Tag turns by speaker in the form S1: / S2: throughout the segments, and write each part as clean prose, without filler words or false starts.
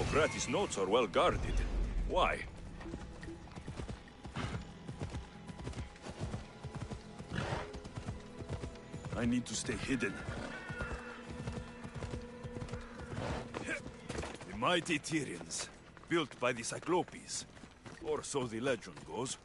S1: Hippocrates' notes are well guarded. Why? I need to stay hidden. The mighty Tyrians, built by the Cyclopes. Or so the legend goes.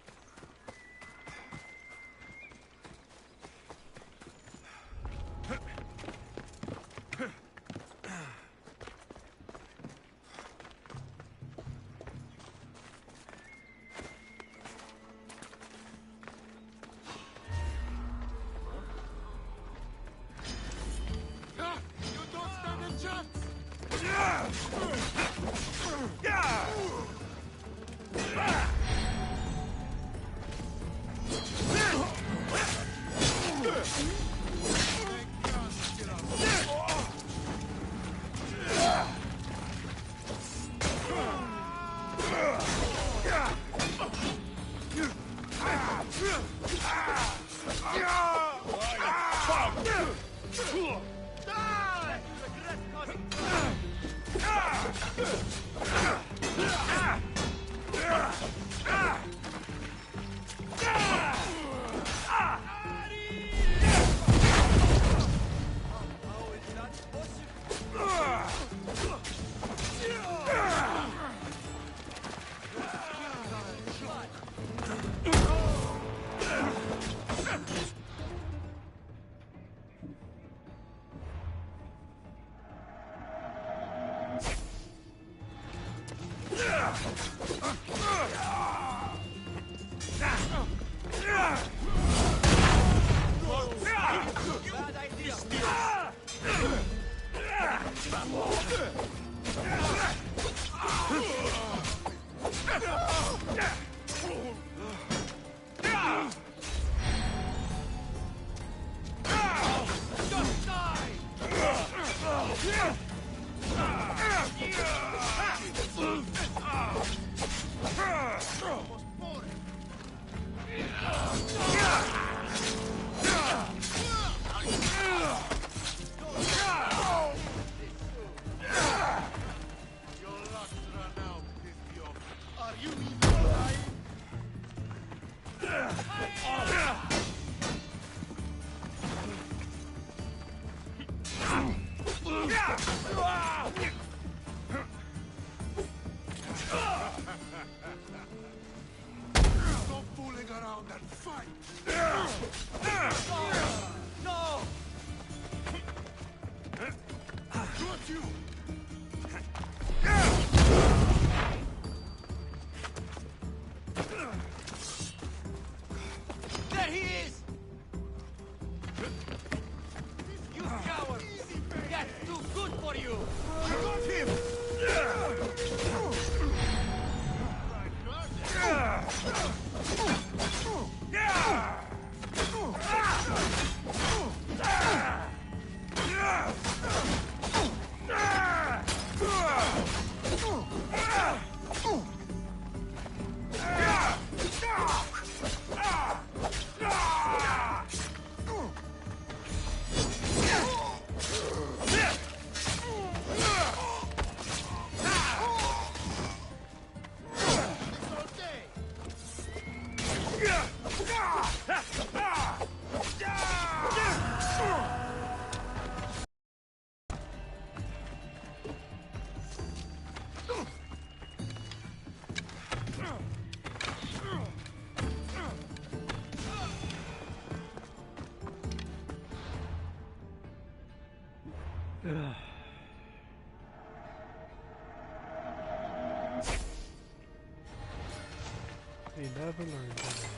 S2: He never learned anything.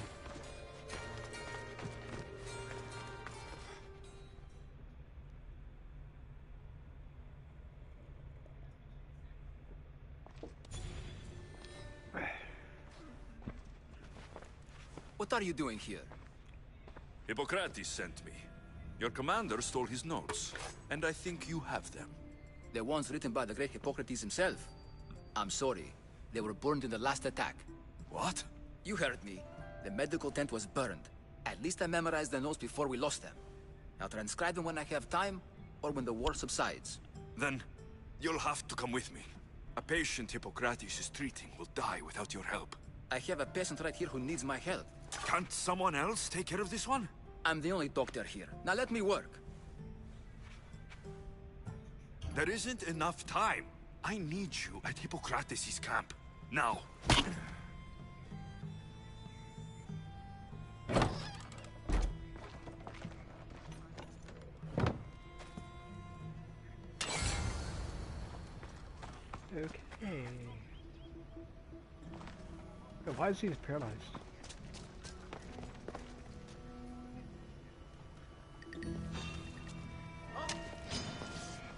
S3: What are you doing here?
S1: Hippocrates sent me. Your commander stole his notes, and I think you have them.
S3: The ones written by the great Hippocrates himself. I'm sorry. They were burned in the last attack.
S1: What?
S3: You heard me. The medical tent was burned. At least I memorized the notes before we lost them. I'll transcribe them when I have time, or when the war subsides.
S1: Then, you'll have to come with me. A patient Hippocrates is treating will die without your help.
S3: I have a patient right here who needs my help.
S1: Can't someone else take care of this one?
S3: I'm the only doctor here. Now let me work.
S1: There isn't enough time. I need you at Hippocrates' camp. Now.
S2: Okay. Oh, why is he paralyzed?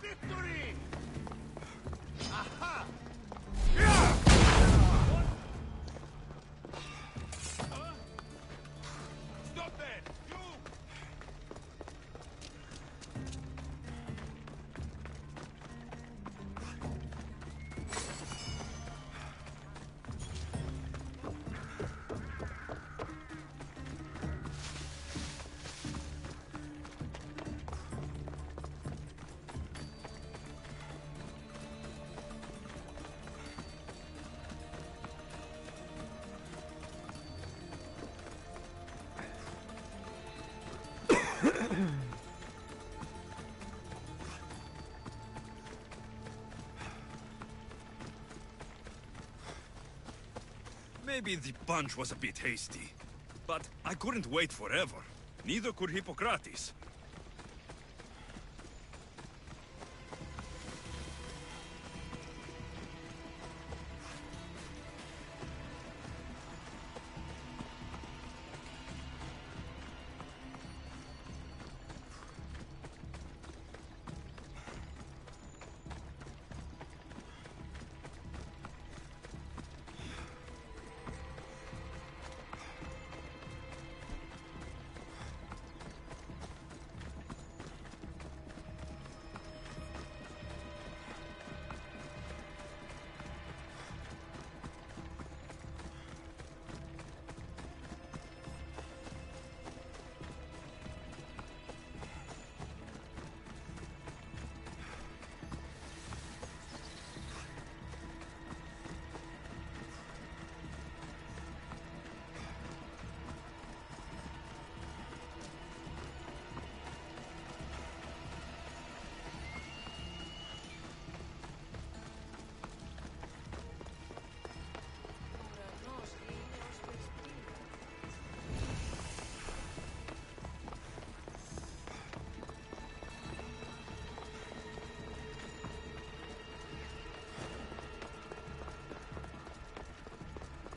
S4: Victory! Aha! Stop that! You!
S1: Maybe the punch was a bit hasty, but I couldn't wait forever. Neither could Hippocrates.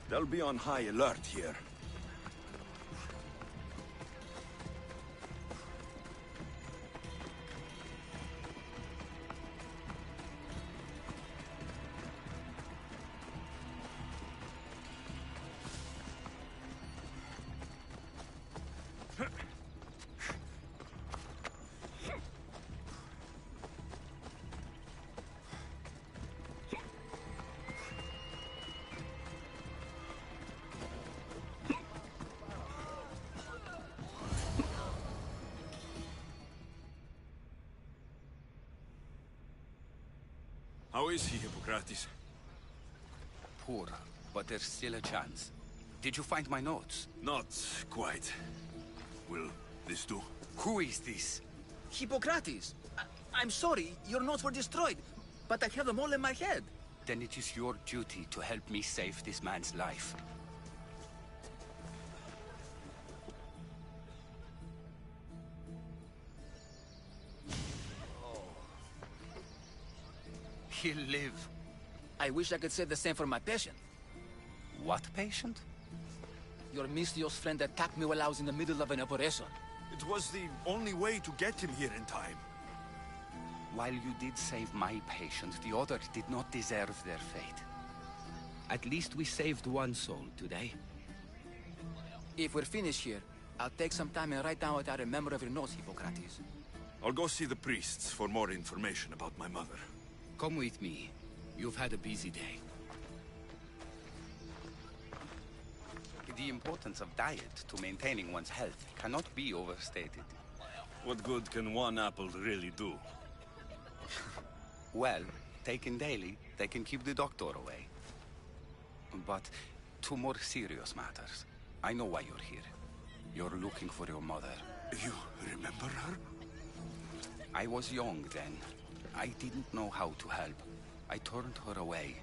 S1: They'll be on high alert here. How is he, Hippocrates?
S5: Poor, but there's still a chance. Did you find my notes?
S1: Not quite. Will this do?
S5: Who is this?
S3: Hippocrates! I'm sorry, your notes were destroyed, but I have them all in my head.
S5: Then it is your duty to help me save this man's life. He'll live.
S3: I wish I could say the same for my patient.
S5: What patient?
S3: Your mysterious friend attacked me while I was in the middle of an operation.
S1: It was the only way to get him here in time.
S5: While you did save my patient, the other did not deserve their fate. At least we saved one soul today.
S3: If we're finished here, I'll take some time and write down what I remember of your notes, Hippocrates.
S1: I'll go see the priests for more information about my mother.
S5: Come with me. You've had a busy day. The importance of diet to maintaining one's health cannot be overstated.
S1: What good can one apple really do?
S5: Well, taken daily, They can keep the doctor away. But to more serious matters. I know why you're here. You're looking for your mother.
S1: You remember her?
S5: I was young then. I didn't know how to help. I turned her away.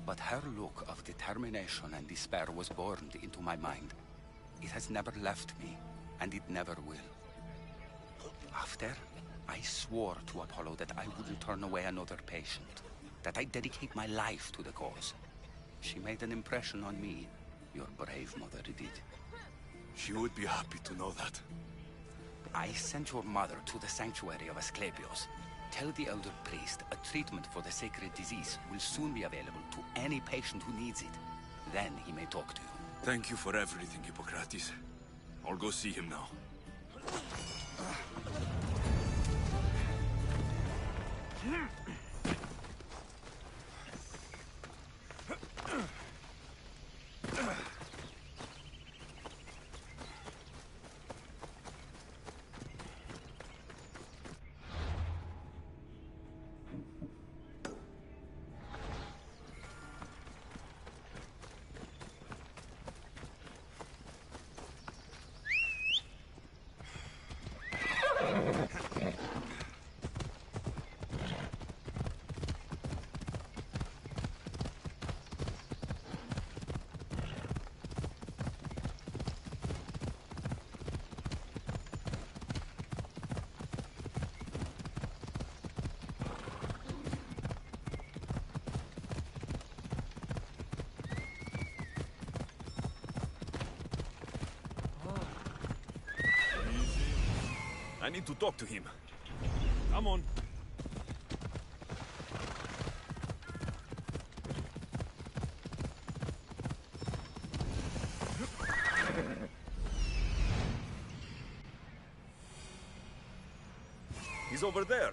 S5: But her look of determination and despair was burned into my mind. It has never left me, and it never will. After, I swore to Apollo that I wouldn't turn away another patient, that I'd dedicate my life to the cause. She made an impression on me. Your brave mother did.
S1: She would be happy to know that.
S5: I sent your mother to the sanctuary of Asclepios. Tell the elder priest a treatment for the sacred disease will soon be available to any patient who needs it. Then he may talk to you.
S1: Thank you for everything, Hippocrates. I'll go see him now. I need to talk to him. Come on. He's over there.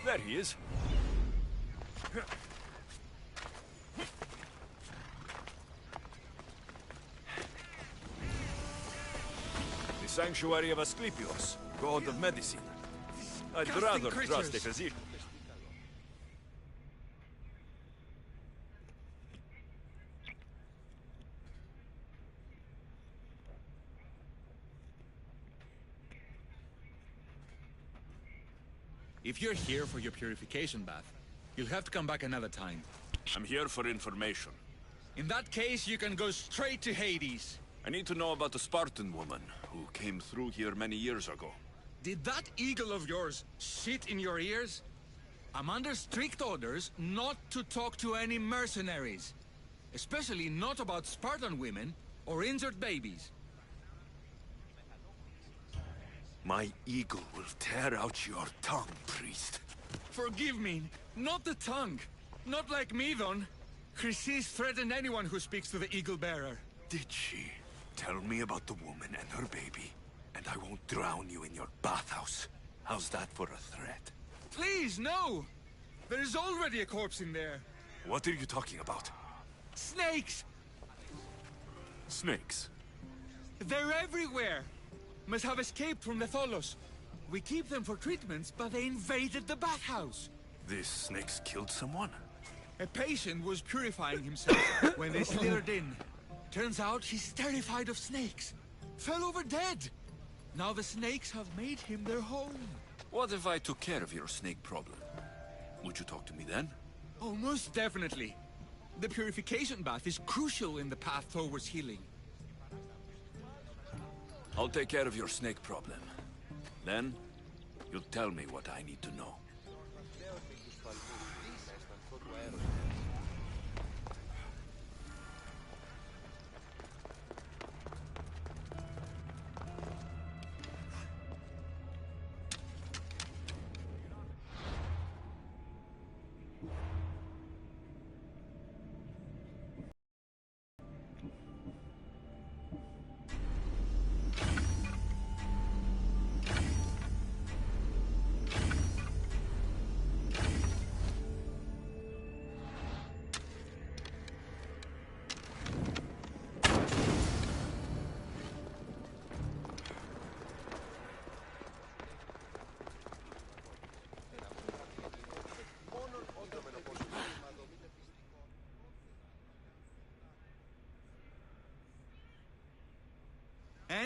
S1: There he is. The sanctuary of Asclepios, god of medicine. I'd rather trust a physician.
S4: If you're here for your purification bath, you'll have to come back another time.
S1: I'm here for information.
S4: In that case, you can go straight to Hades.
S1: I need to know about the Spartan woman who came through here many years ago.
S4: Did that eagle of yours shit in your ears? I'm under strict orders not to talk to any mercenaries. Especially not about Spartan women or injured babies.
S1: My eagle will tear out your tongue, priest.
S4: Forgive me, not the tongue. Not like me, Don. Chrysis threatened anyone who speaks to the eagle bearer.
S1: Did she? Tell me about the woman and her baby, and I won't drown you in your bathhouse. How's that for a threat?
S4: Please, no! There's already a corpse in there.
S1: What are you talking about?
S4: Snakes!
S1: Snakes?
S4: They're everywhere! Must have escaped from the Tholos. We keep them for treatments, but they invaded the bathhouse.
S1: These snakes killed someone?
S4: A patient was purifying himself when they slithered in. Turns out he's terrified of snakes. Fell over dead. Now the snakes have made him their home.
S1: What if I took care of your snake problem? Would you talk to me then?
S4: Oh, most definitely. The purification bath is crucial in the path towards healing.
S1: I'll take care of your snake problem. Then, you'll tell me what I need to know.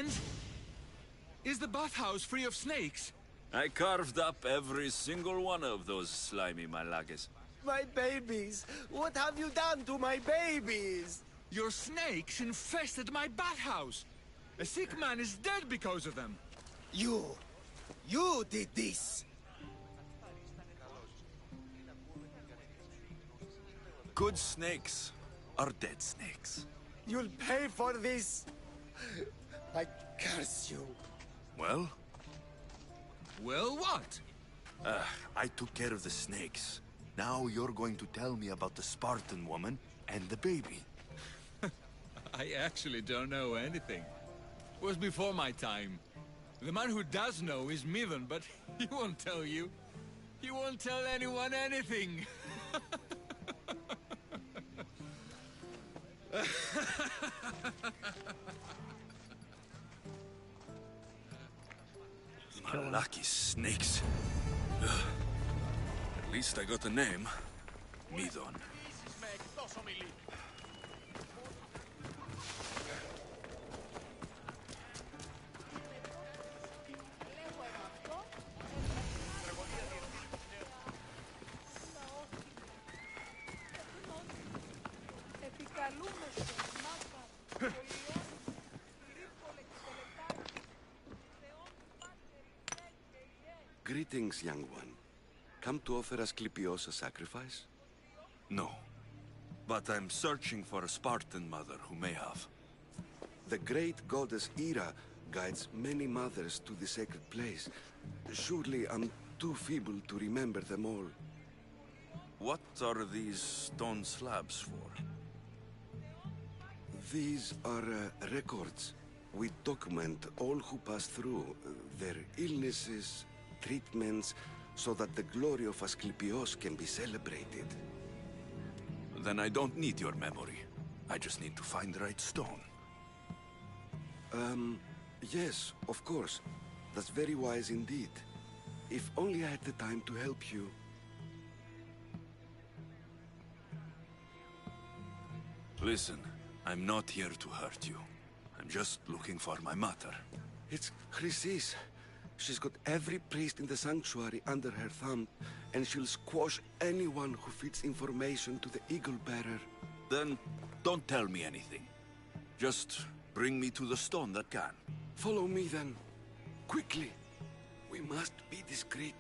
S4: friends? Is the bathhouse free of snakes?
S1: I carved up every single one of those slimy malagas.
S6: My babies! What have you done to my babies?
S4: Your snakes infested my bathhouse. A sick man is dead because of them.
S6: You did this!
S1: Good snakes are dead snakes.
S6: You'll pay for this! I curse you.
S1: Well,
S4: Well, what?
S1: I took care of the snakes. Now you're going to tell me about the Spartan woman and the baby.
S4: I actually don't know anything. It was before my time. The man who does know is Midon, but he won't tell you. He won't tell anyone anything.
S1: Lucky snakes. Ugh. At least I got a name. Midon.
S7: Greetings, young one. Come to offer Asclepios a sacrifice?
S1: No. But I'm searching for a Spartan mother who may have.
S7: The great goddess Ira guides many mothers to the sacred place. Surely I'm too feeble to remember them all.
S1: What are these stone slabs for?
S7: These are records. We document all who pass through, their illnesses, treatments, so that the glory of Asclepios can be celebrated.
S1: Then I don't need your memory. I just need to find the right stone.
S7: Yes, of course. That's very wise indeed. If only I had the time to help you.
S1: Listen, I'm not here to hurt you. I'm just looking for my mother.
S7: It's Chrysis. She's got every priest in the sanctuary under her thumb, and she'll squash anyone who feeds information to the Eagle Bearer.
S1: Then don't tell me anything. Just bring me to the stone that can.
S7: Follow me then. Quickly. We must be discreet.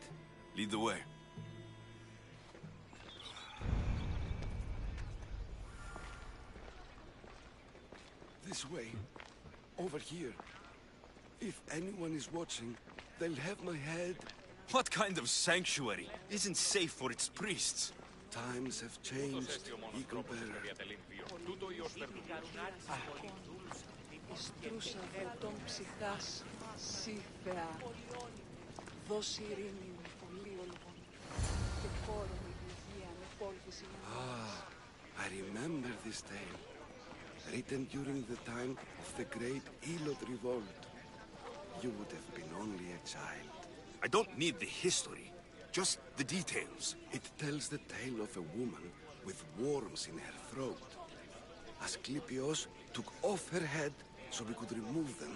S1: Lead the way.
S7: This way. Over here. If anyone is watching, they'll have my head.
S1: What kind of sanctuary isn't safe for its priests?
S7: Times have changed, Eagle Bearer.
S8: Ιστρούσα βετών ψυχάς, σύ Θεά. Δώσ' ειρήνη πολύολγων και χώρο με υγεία ανεπόλυση.
S7: I remember this tale. Written during the time of the great Elot revolt. You would have been only a child.
S1: I don't need the history, just the details.
S7: It tells the tale of a woman with worms in her throat. Asclepios took off her head so we could remove them,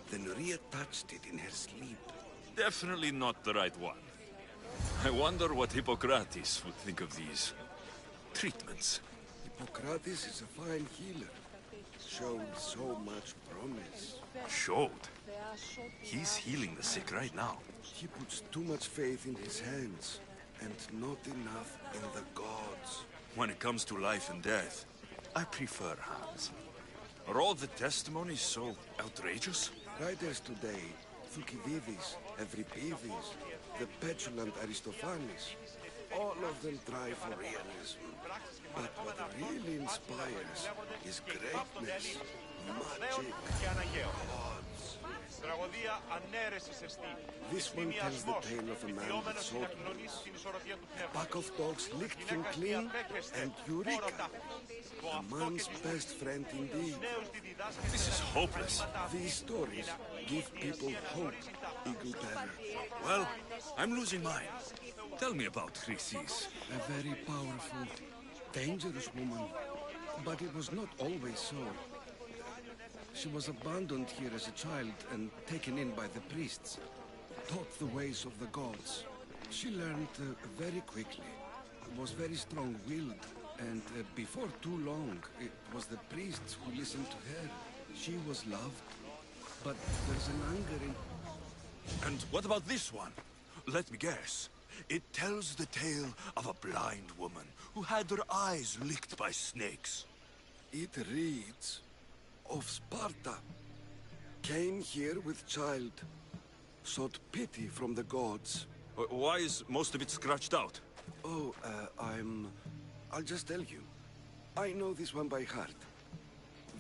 S7: then reattached it in her sleep.
S1: Definitely not the right one. I wonder what Hippocrates would think of these treatments.
S7: Hippocrates is a fine healer. Showed so much promise.
S1: Showed? He's healing the sick right now.
S7: He puts too much faith in his hands, and not enough in the gods.
S1: When it comes to life and death, I prefer hands. Are all the testimonies so outrageous?
S7: Writers today, Thucydides, Euripides, the petulant Aristophanes, all of them try for realism. But what really inspires is greatness, magic, gods. This one tells the tale of a man with sword wounds. A pack of dogs licked him clean, and Eureka! A man's best friend indeed.
S1: This is hopeless.
S7: These stories give people hope, Eagle Bearer.
S1: Well, I'm losing mine. Tell me about Chrysis.
S7: A very powerful, dangerous woman. But it was not always so. She was abandoned here as a child and taken in by the priests. Taught the ways of the gods. She learned very quickly. Was very strong-willed. And before too long, it was the priests who listened to her. She was loved. But there's an anger in...
S1: And what about this one? Let me guess. It tells the tale of a blind woman who had her eyes licked by snakes.
S7: It reads of Sparta. Came here with child. Sought pity from the gods.
S1: Why is most of it scratched out?
S7: Oh, I'll just tell you. I know this one by heart.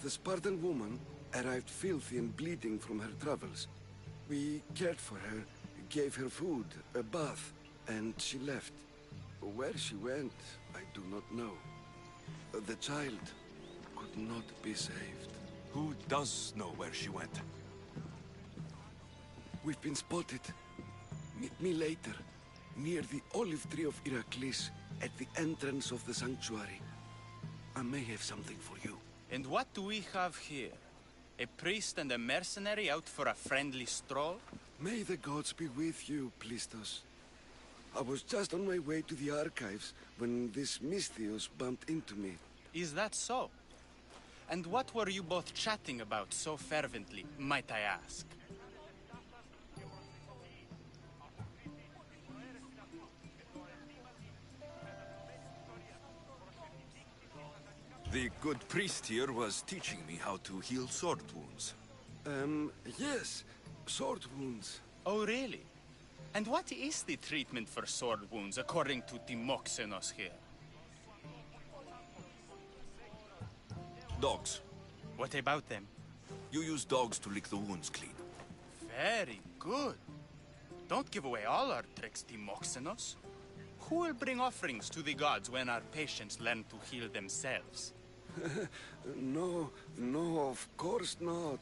S7: The Spartan woman arrived filthy and bleeding from her travels. We cared for her, gave her food, a bath, and she left. Where she went, I do not know. The child could not be saved.
S1: Who does know where she went?
S7: We've been spotted. Meet me later, near the olive tree of Heracles, at the entrance of the sanctuary. I may have something for you.
S5: And what do we have here? A priest and a mercenary out for a friendly stroll?
S7: May the gods be with you, Plistos. I was just on my way to the archives when this Misthios bumped into me.
S5: Is that so? And what were you both chatting about so fervently, might I ask?
S1: The good priest here was teaching me how to heal sword wounds.
S7: Yes. Sword wounds.
S5: Oh, really? And what is the treatment for sword wounds, according to Timoxenos here?
S1: Dogs.
S5: What about them?
S1: You use dogs to lick the wounds clean.
S5: Very good. Don't give away all our tricks, Timoxenos. Who will bring offerings to the gods when our patients learn to heal themselves?
S7: No, of course not.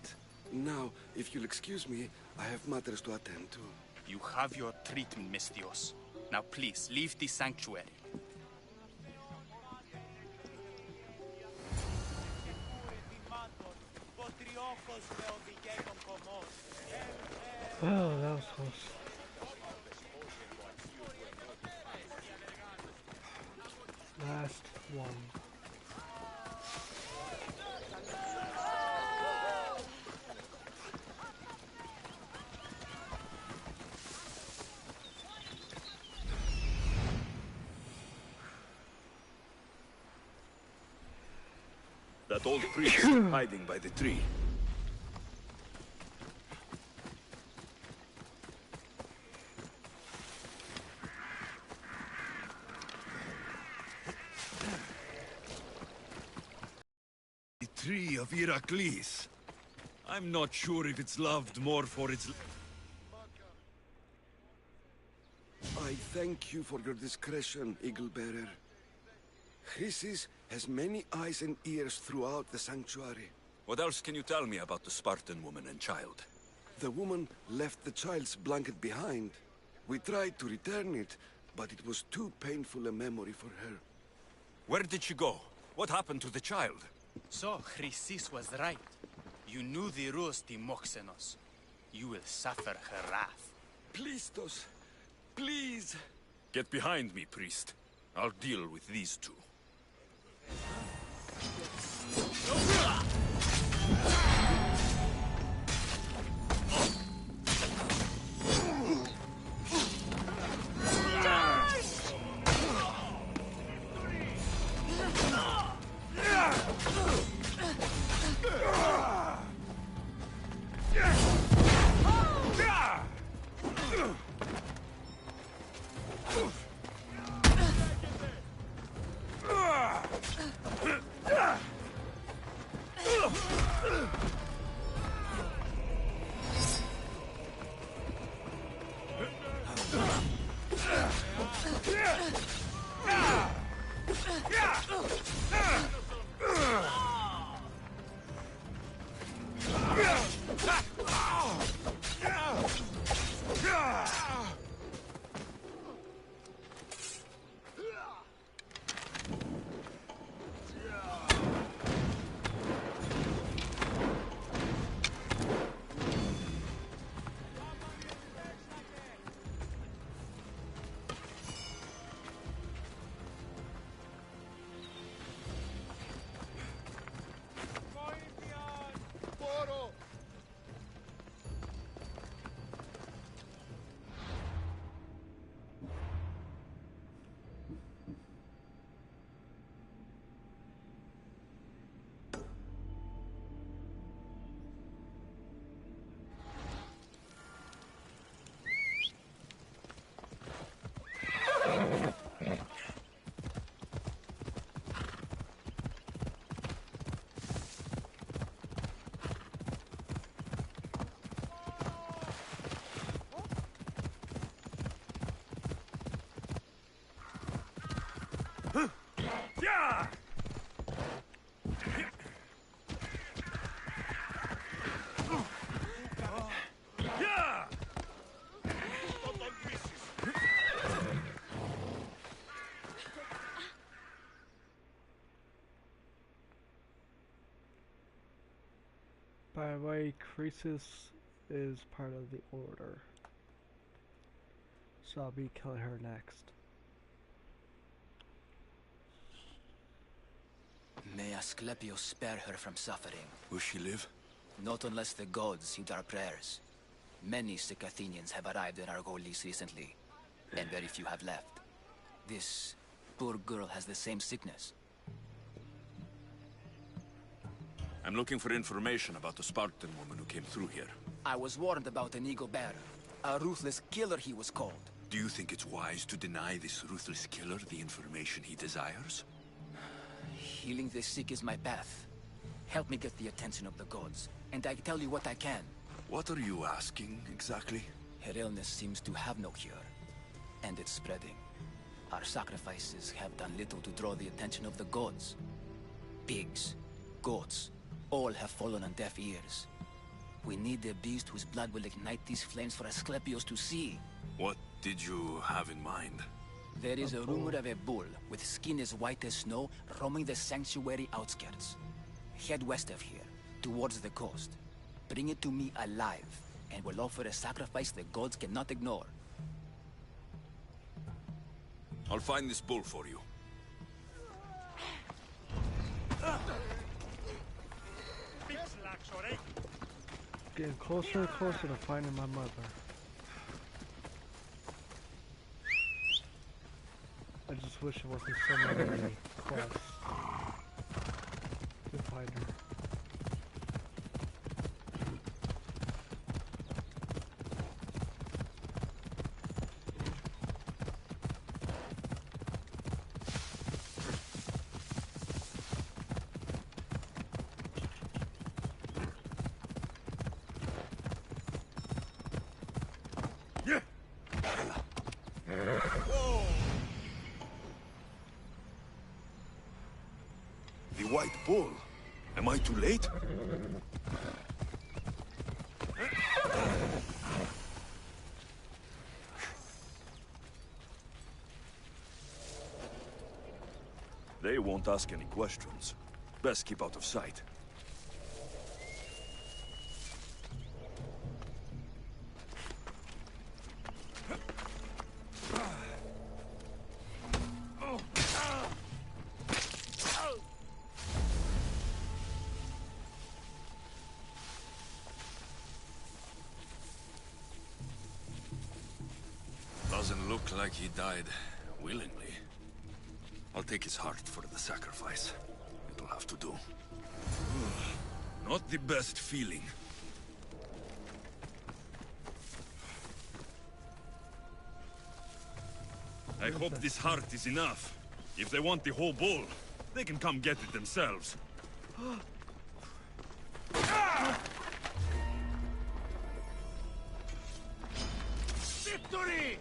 S7: Now, if you'll excuse me, I have matters to attend to.
S5: You have your treatment, Misthios. Now please, leave the sanctuary.
S2: Oh, that was close. Last one.
S1: That old priest hiding by the tree. The tree of Heracles. I'm not sure if it's loved more for its...
S7: I thank you for your discretion, Eagle Bearer. Chrysis has many eyes and ears throughout the sanctuary.
S1: What else can you tell me about the Spartan woman and child?
S7: The woman left the child's blanket behind. We tried to return it, but it was too painful a memory for her.
S1: Where did she go? What happened to the child?
S5: So, Chrysis was right. You knew the rules, Timoxenos. You will suffer her wrath.
S7: Plistos, please!
S1: Get behind me, priest. I'll deal with these two.
S2: By the way, Croesus is part of the Order. So I'll be killing her next.
S3: May Asclepius spare her from suffering.
S1: Will she live?
S3: Not unless the gods heed our prayers. Many sick Athenians have arrived in Argolis recently, and very few have left. This poor girl has the same sickness.
S1: I'm looking for information about the Spartan woman who came through here.
S3: I was warned about an eagle bearer. A ruthless killer he was called.
S1: Do you think it's wise to deny this ruthless killer the information he desires?
S3: Healing the sick is my path. Help me get the attention of the gods, and I tell you what I can.
S1: What are you asking, exactly?
S3: Her illness seems to have no cure, and it's spreading. Our sacrifices have done little to draw the attention of the gods. Pigs, goats, all have fallen on deaf ears. We need the beast whose blood will ignite these flames for Asclepius to see.
S1: What did you have in mind?
S3: There is a rumor of a bull with skin as white as snow roaming the sanctuary outskirts. Head west of here, towards the coast. Bring it to me alive, and we'll offer a sacrifice the gods cannot ignore.
S1: I'll find this bull for you.
S2: Getting closer and closer to finding my mother. I just wish it wasn't so many quests to find her.
S1: The white bull. Am I too late? They won't ask any questions. Best keep out of sight. Doesn't look like he died willingly. I'll take his heart for the sacrifice. It'll have to do. Not the best feeling. I hope this heart is enough. If they want the whole bull, they can come get it themselves. Victory!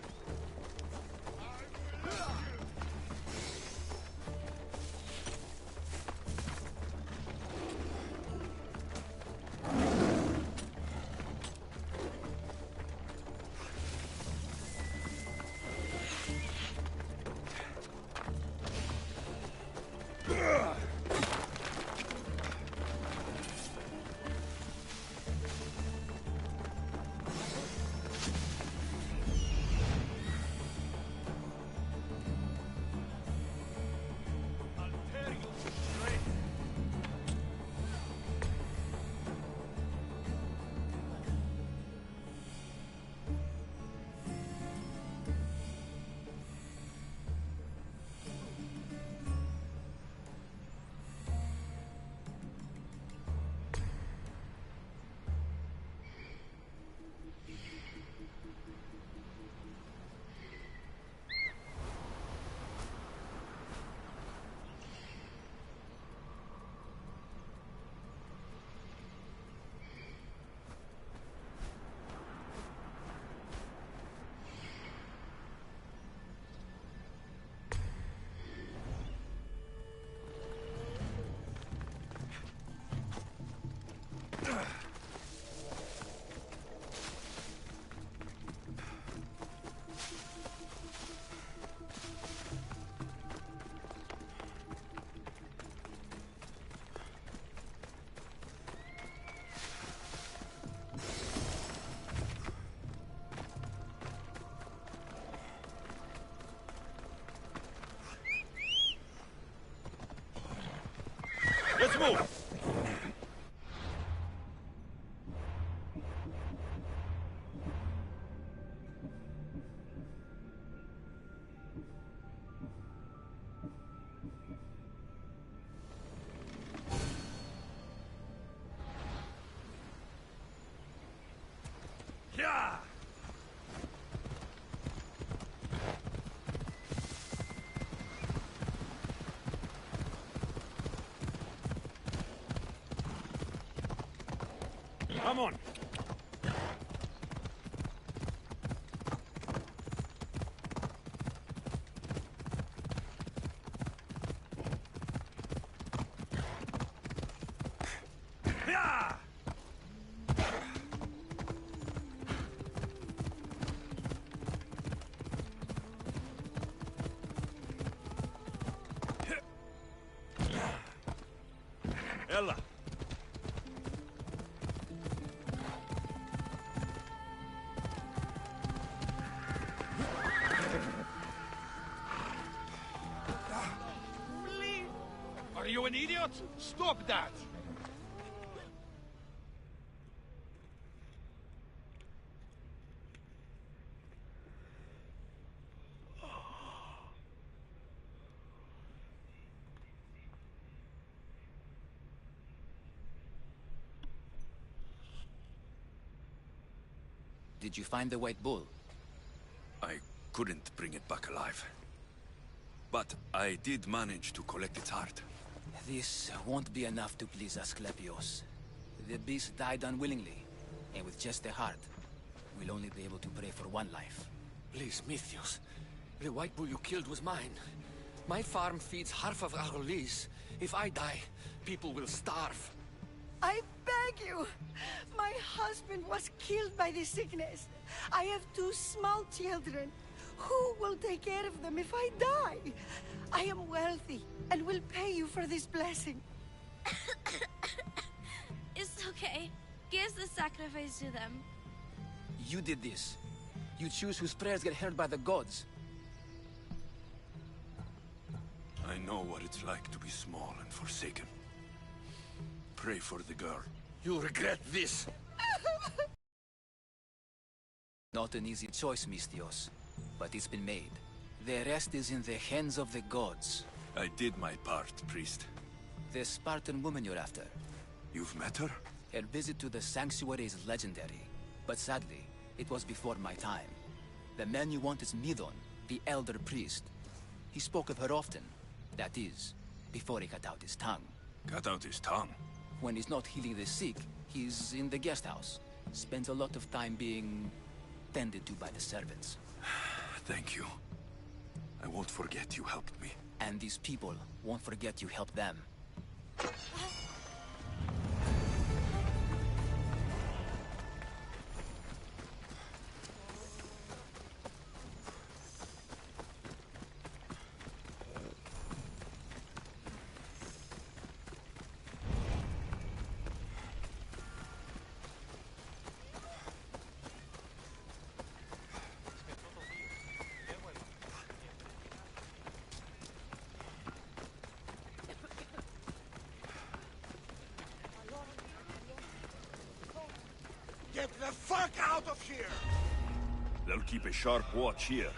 S1: move! Yeah! Come on! Yeah! Ella!
S9: Are you an idiot? Stop that!
S3: Did you find the White Bull?
S1: I couldn't bring it back alive. But I did manage to collect its heart.
S3: This won't be enough to please Asclepios. The beast died unwillingly, and with just a heart, we'll only be able to pray for one life.
S10: Please, Mythios. The white bull you killed was mine. My farm feeds half of Arolis. If I die, people will starve.
S11: I beg you! My husband was killed by the sickness. I have 2 small children. Who will take care of them if I die? I am wealthy and will pay you for this blessing.
S12: It's okay. Give the sacrifice to them.
S3: You did this. You choose whose prayers get heard by the gods.
S1: I know what it's like to be small and forsaken. Pray for the girl.
S10: You'll regret this.
S3: Not an easy choice, Mystios, but it's been made. The rest is in the hands of the gods.
S1: I did my part, priest.
S3: The Spartan woman you're after.
S1: You've met her?
S3: Her visit to the sanctuary is legendary, but sadly, it was before my time. The man you want is Midon, the elder priest. He spoke of her often. That is, before he cut out his tongue.
S1: Cut out his tongue?
S3: When he's not healing the sick, he's in the guest house. Spends a lot of time being tended to by the servants.
S1: Thank you. I won't forget you helped me.
S3: And these people won't forget you helped them.
S9: Get the fuck out of here!
S1: They'll keep a sharp watch here.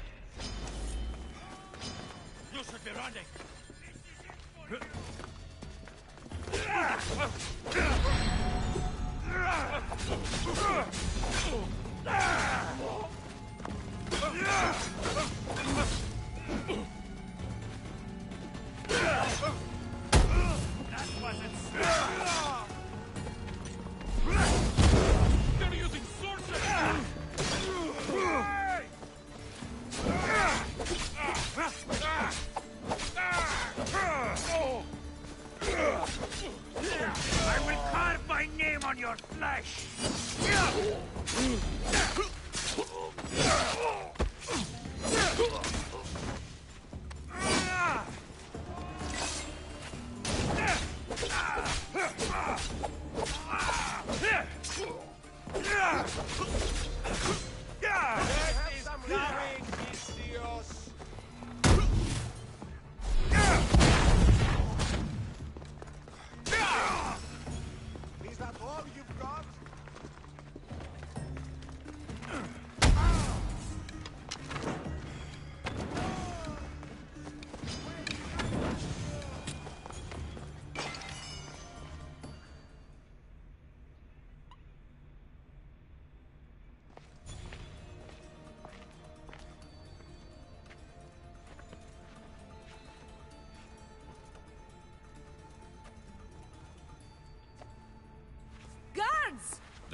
S9: You should be running!
S1: That wasn't
S9: They're using sorcery!
S1: I will carve my name on your flesh!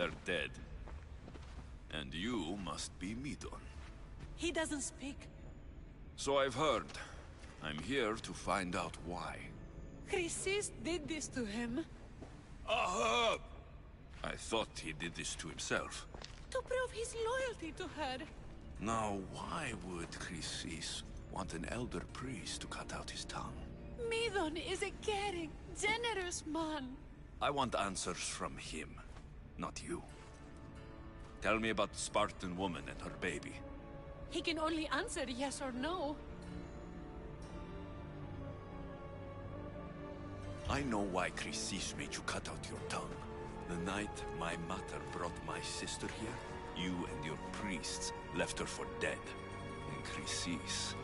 S1: they're dead. And you must be Midon.
S11: He doesn't speak.
S1: So I've heard. I'm here to find out why.
S11: Chrysis did this to him.
S1: Ahab! I thought he did this to himself.
S11: To prove his loyalty to her.
S1: Now, why would Chrysis want an elder priest to cut out his tongue?
S11: Midon is a caring, generous man.
S1: I want answers from him, not you. Tell me about the Spartan woman and her baby.
S11: He can only answer yes or no.
S1: I know why Chrysis made you cut out your tongue. The night my mother brought my sister here, you and your priests left her for dead. And Chrysis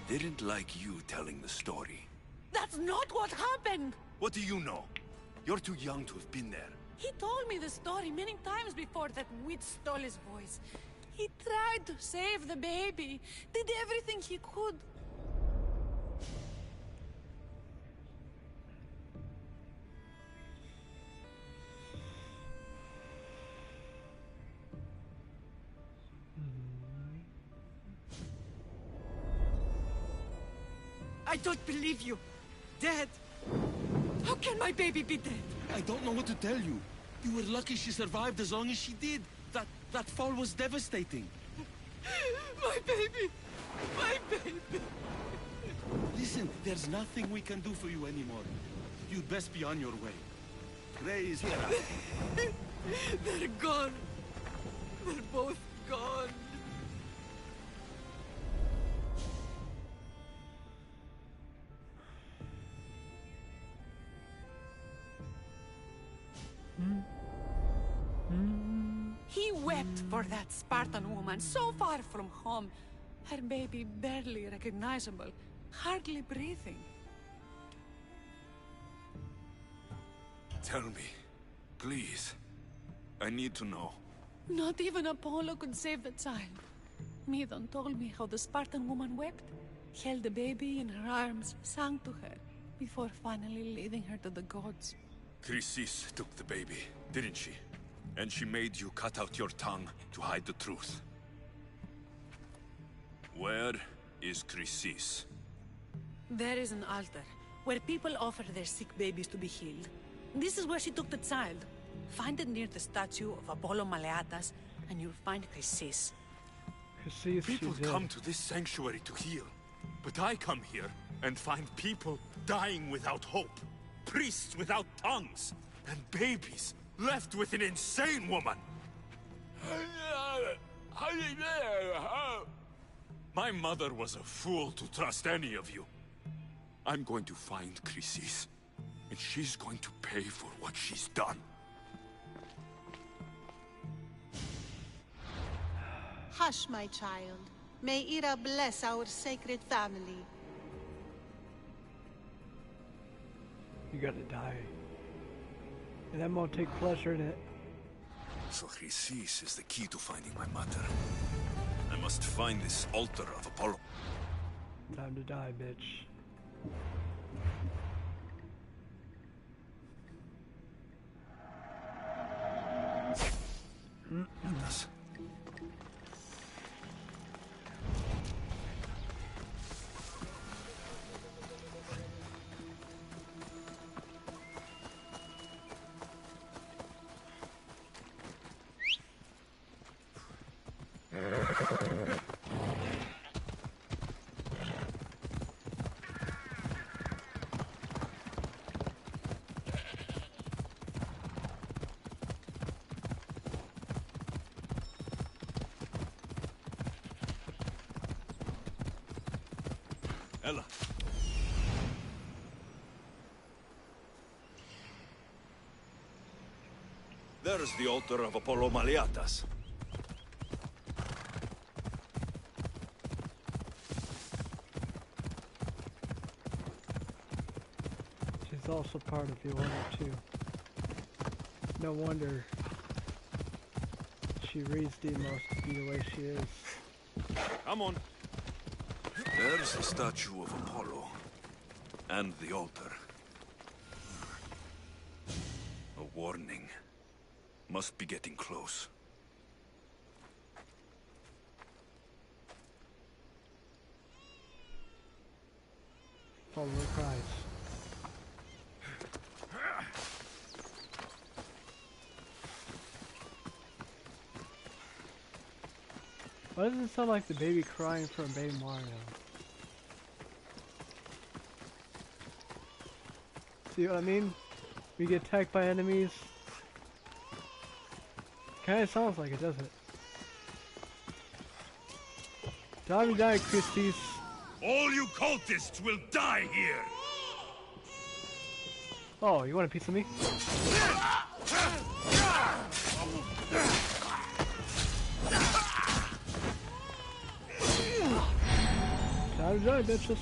S1: didn't like you telling the story.
S11: That's not what happened!
S1: What do you know? You're too young to have been there.
S11: He told me the story many times before that witch stole his voice. He tried to save the baby, did everything he could. I don't believe you. Dead. How can my baby be dead?
S9: I don't know what to tell you. You were lucky she survived as long as she did. That fall was devastating.
S11: My baby! My baby!
S9: Listen, there's nothing we can do for you anymore. You'd best be on your way. Ray is here.
S11: They're gone. They're both gone. He wept for that Spartan woman so far from home. Her baby barely recognizable, hardly breathing.
S1: Tell me, please. I need to know.
S11: Not even Apollo could save the child. Midon told me how the Spartan woman wept, held the baby in her arms, sang to her, before finally leading her to the gods.
S1: Chrysis took the baby, didn't she? And she made you cut out your tongue to hide the truth. Where is Chrysis?
S11: There is an altar, where people offer their sick babies to be healed. This is where she took the child. Find it near the statue of Apollo Maleatas, and you'll find Chrysis.
S1: People come to this sanctuary to heal. But I come here and find people dying without hope. Priests without tongues. And babies left with an insane woman. My mother was a fool to trust any of you. I'm going to find Chrysis, and she's going to pay for what she's done.
S13: Hush, my child. May Ira bless our sacred family.
S2: You gotta die. And I'm gonna take pleasure in it.
S1: So Chrysis is the key to finding my mother. I must find this altar of Apollo.
S2: Time to die, bitch.
S1: Yes. Ella. There's the altar of Apollo Maleatas.
S2: She's also part of the order, too. No wonder she raised Demos to be the way she is.
S1: Come on. There's the statue of Apollo. And the altar. A warning. Must be getting close.
S2: Follow the cries. Why does it sound like the baby crying from Baby Mario? See what I mean? We get attacked by enemies. Kinda sounds like it, doesn't it? Time to die, Christies.
S1: All you cultists will die here!
S2: Oh, you want a piece of me? Time to die, bitches.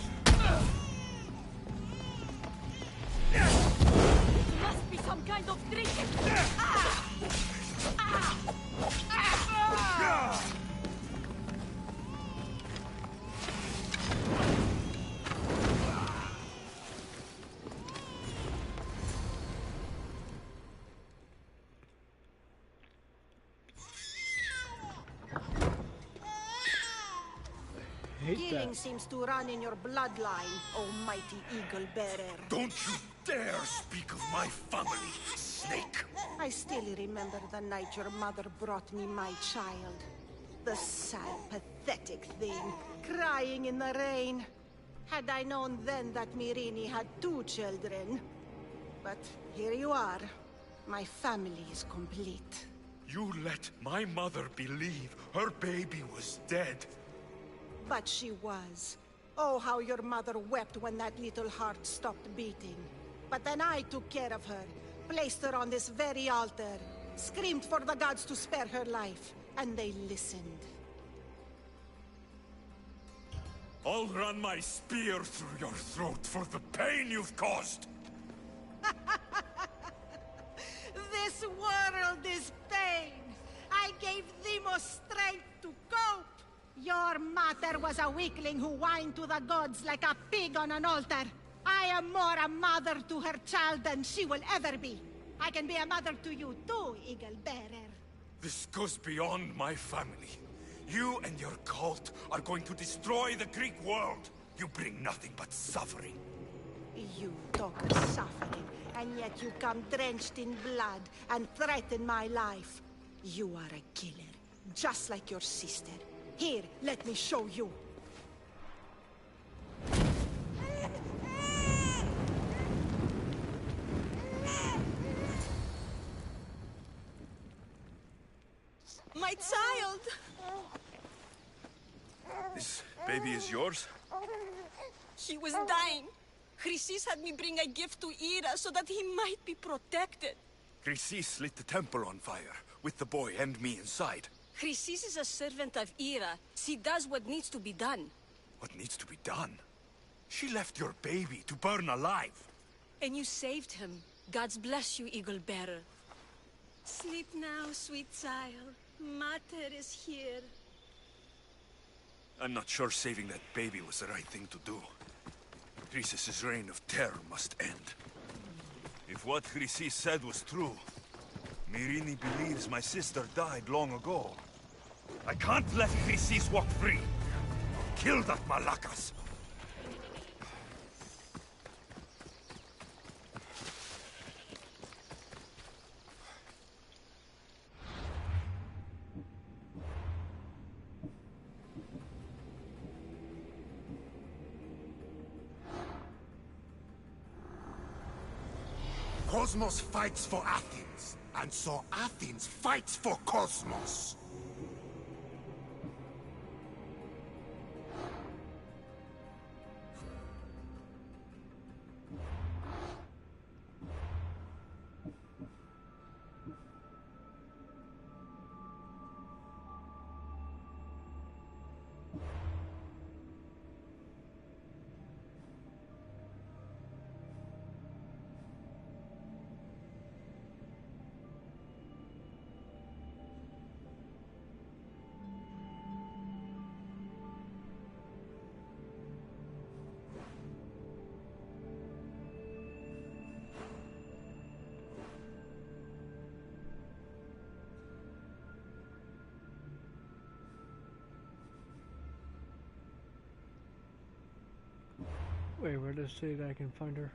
S11: Must be some kind of trick. Killing seems to run in your bloodline, almighty eagle bearer.
S1: Don't you dare speak of my family, snake!
S11: I still remember the night your mother brought me my child. The sad, pathetic thing, crying in the rain. Had I known then that Myrini had 2 children. But here you are. My family is complete.
S1: You let my mother believe her baby was dead.
S11: But she was. Oh, how your mother wept when that little heart stopped beating. But then I took care of her, placed her on this very altar, screamed for the gods to spare her life, and they listened.
S1: I'll run my spear through your throat for the pain you've caused!
S11: This world is pain! I gave Demos strength to cope! Your mother was a weakling who whined to the gods like a pig on an altar. I am more a mother to her child than she will ever be. I can be a mother to you too, Eagle Bearer.
S1: This goes beyond my family. You and your cult are going to destroy the Greek world. You bring nothing but suffering.
S11: You talk of suffering, and yet you come drenched in blood and threaten my life. You are a killer, just like your sister. Here, let me show you.
S14: My child!
S1: This baby is yours?
S14: He was dying. Chrysis had me bring a gift to Ira so that he might be protected.
S1: Chrysis lit the temple on fire, with the boy and me inside.
S14: Chrysis is a servant of Ira. She does what needs to be done.
S1: What needs to be done? She left your baby to burn alive.
S14: And you saved him. Gods bless you, Eagle Bearer. Sleep now, sweet child. Mater is here.
S1: I'm not sure saving that baby was the right thing to do. Chrysis' reign of terror must end. If what Chrysis said was true, Myrini believes my sister died long ago. I can't let Chrysis walk free. Kill that Malakas.
S6: Cosmos fights for Athens, and so Athens fights for Cosmos.
S2: Wait, where does it say that I can find her?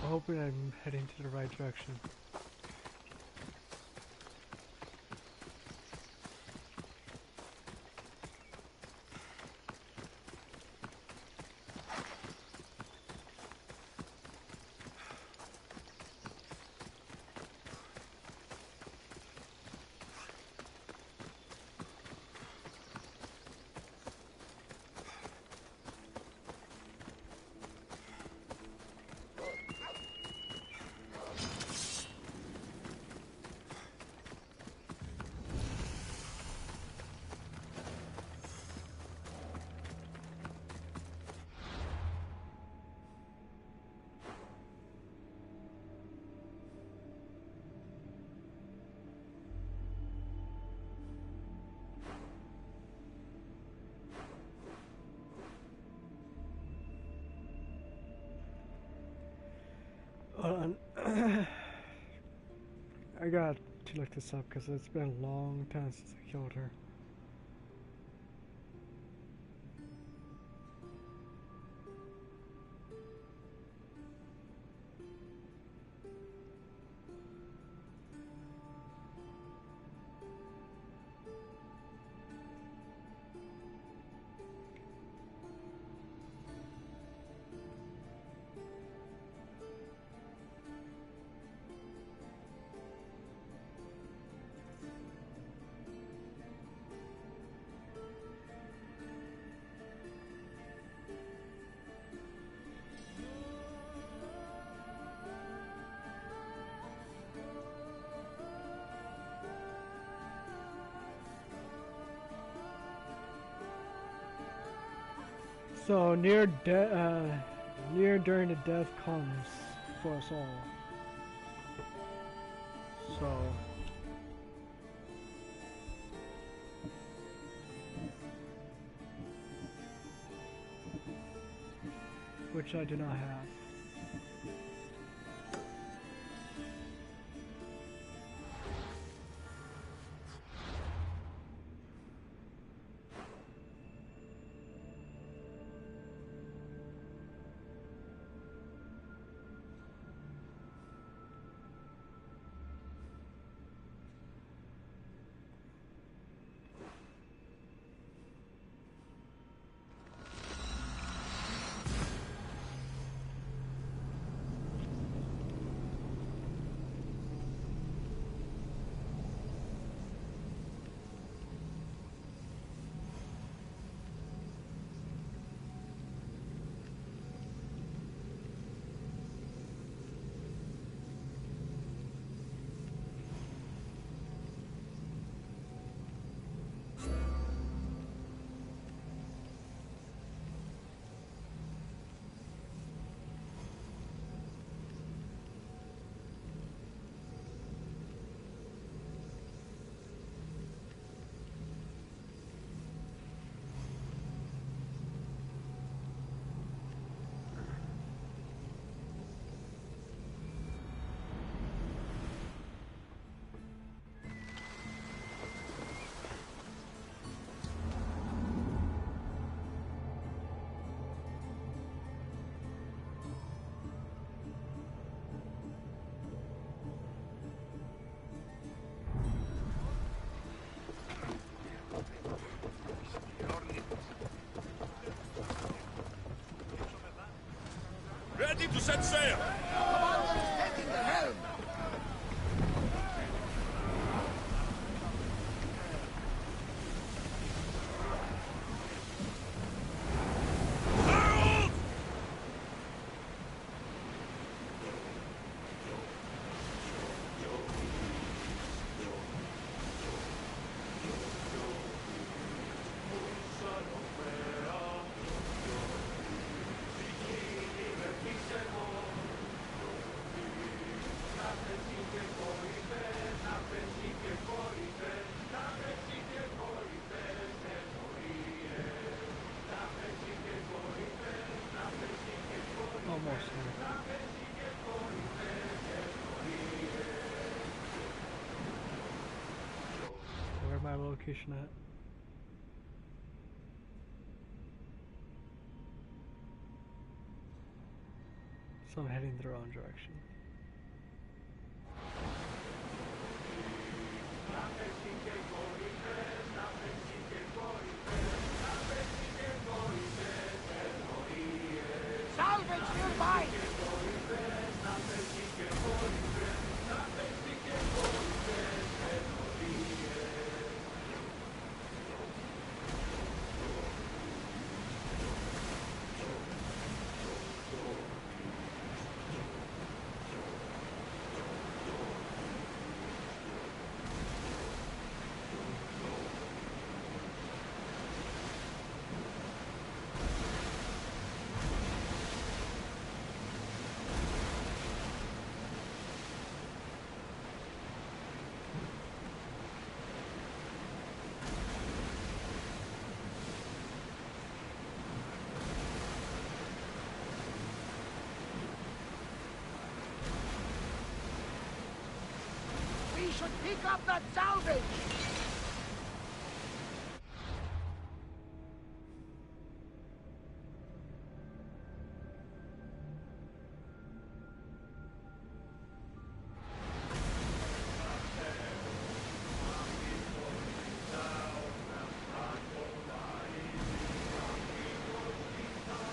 S2: I'm hoping I'm heading to the right direction. I got to look this up because it's been a long time since I killed her. So near during the death comes for us all. So which I do not have.
S6: to set sail!
S15: Commander is taking the helm!
S2: Almost here. Where's my location at? So I'm heading the wrong direction.
S15: Salvage nearby! We should pick up that salvage!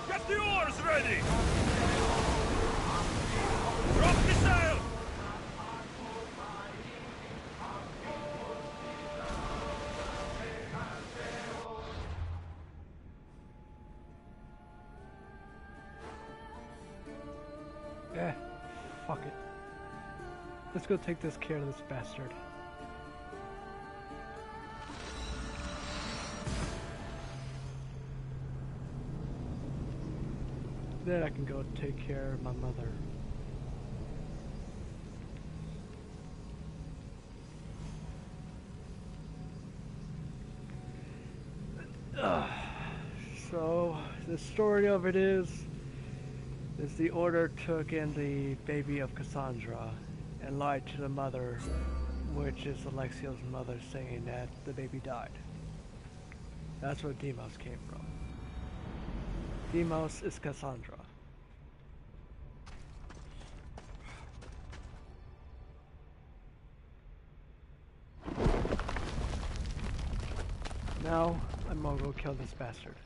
S6: Get the oars ready! Drop the sail!
S2: Eh, fuck it. Let's go take this care of this bastard. Then I can go take care of my mother. So, the story of it is the Order took in the baby of Cassandra and lied to the mother, which is Alexio's mother, saying that the baby died. That's where Deimos came from. Deimos is Cassandra. Now, I'm gonna go kill this bastard.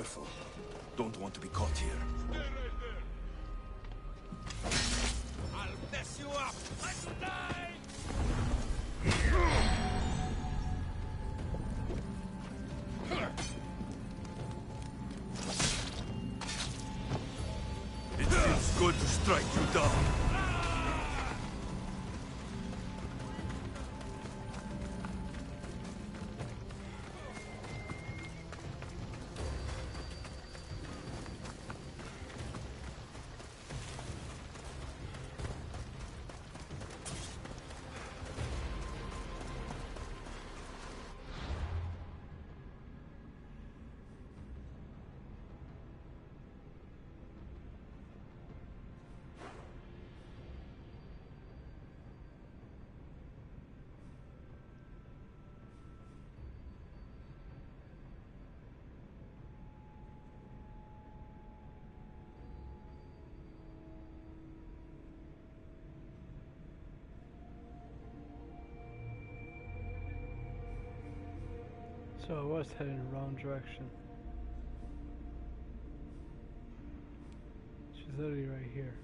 S1: careful. Don't want to be caught here.
S4: I'll mess you up! Let's die!
S1: It feels good to strike you down.
S2: So I was heading in the wrong direction. She's literally right here.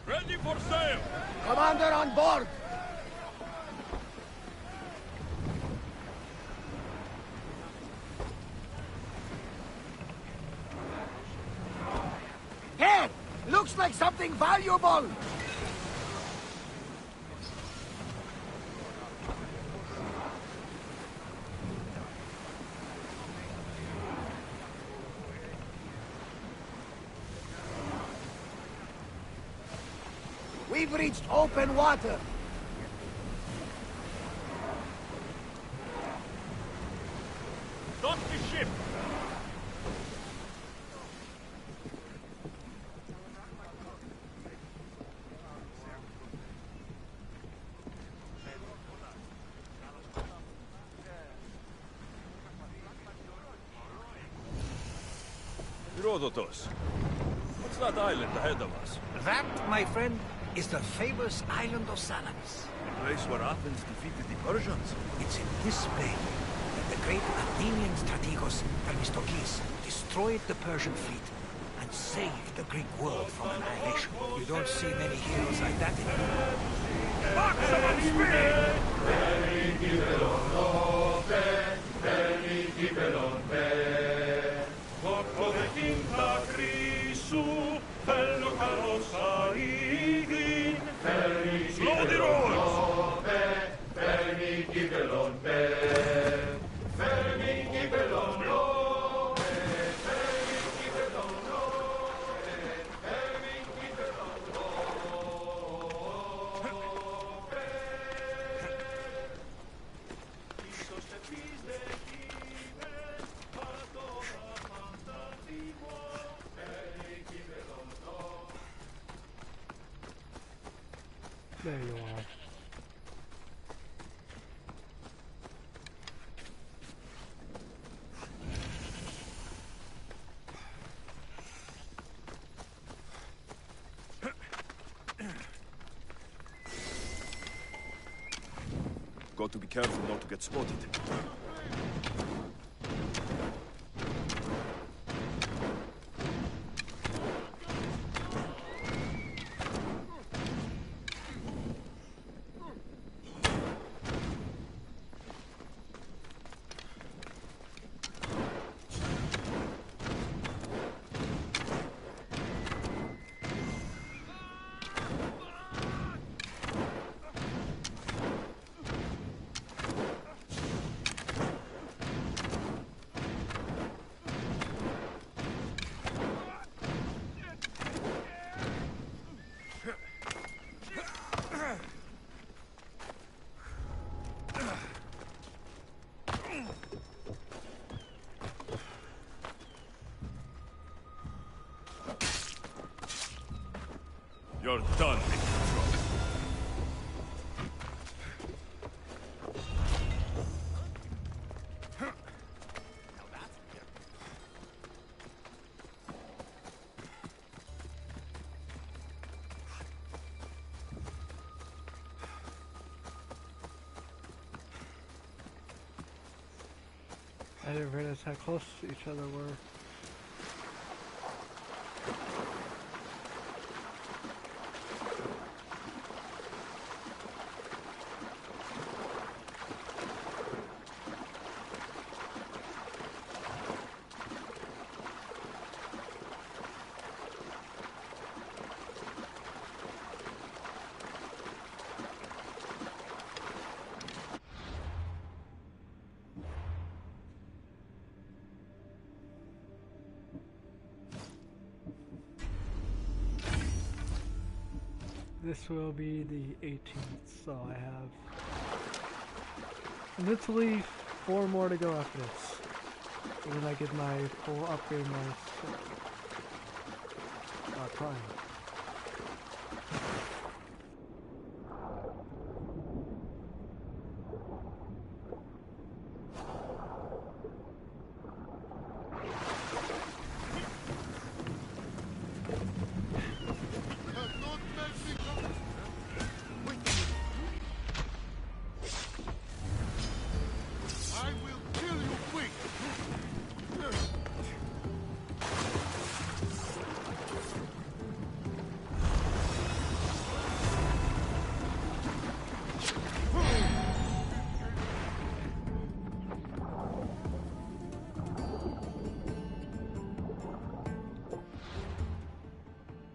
S1: Ready for sail!
S15: Commander on board! Here! Looks like something valuable! We've reached open water.
S1: Dock the ship! Herodotus, what's that island ahead of us?
S15: That, my friend, is the famous island of Salamis.
S1: The place where Athens defeated the Persians?
S15: It's in this bay that the great Athenian strategos Themistocles destroyed the Persian fleet and saved the Greek world from annihilation. You don't see many heroes like that anymore.
S1: Maximum speed!
S2: There you are.
S1: Got to be careful not to get spotted. You're done, Mitro.
S2: I didn't realize how close each other were. This will be the 18th, so I have literally 4 more to go after this. And then I get my full upgrade my prime.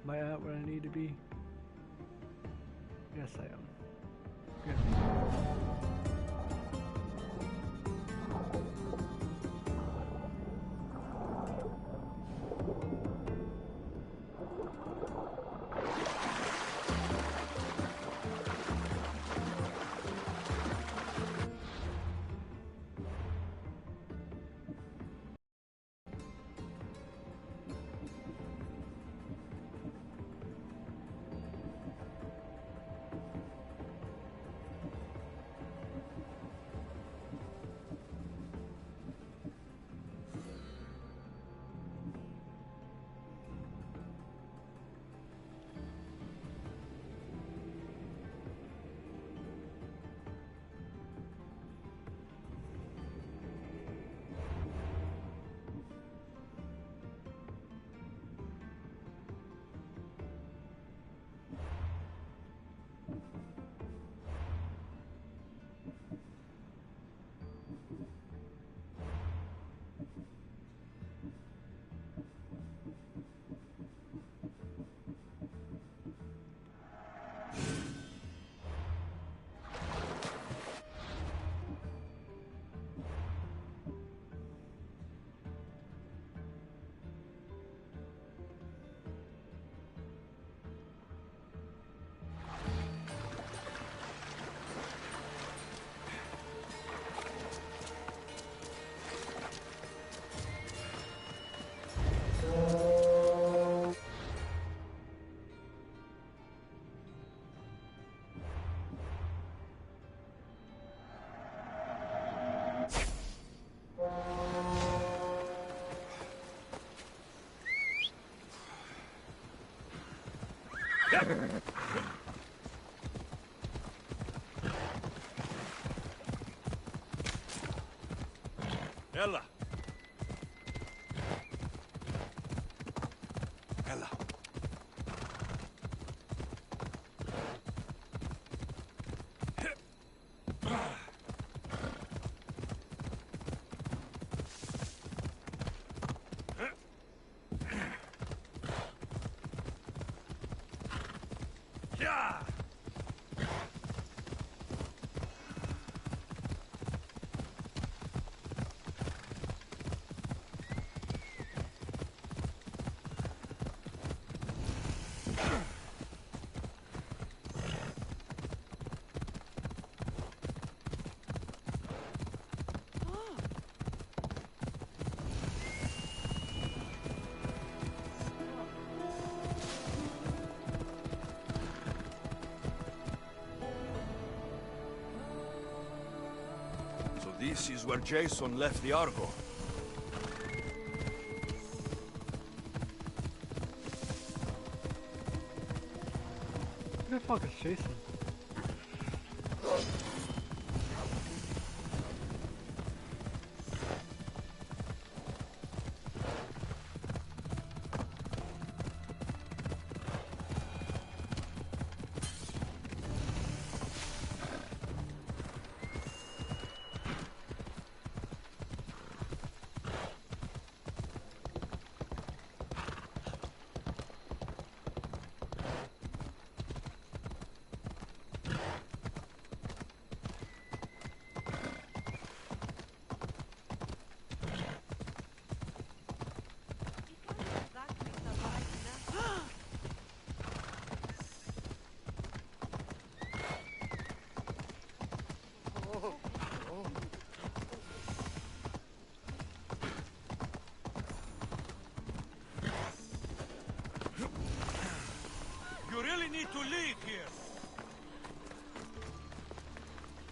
S2: Am I at where I need to be? Yes, I am. Good.
S1: Ella.
S7: Ella.
S1: So this is where Jason left the Argo.
S2: Who the fuck is Jason?
S9: You really need to leave here.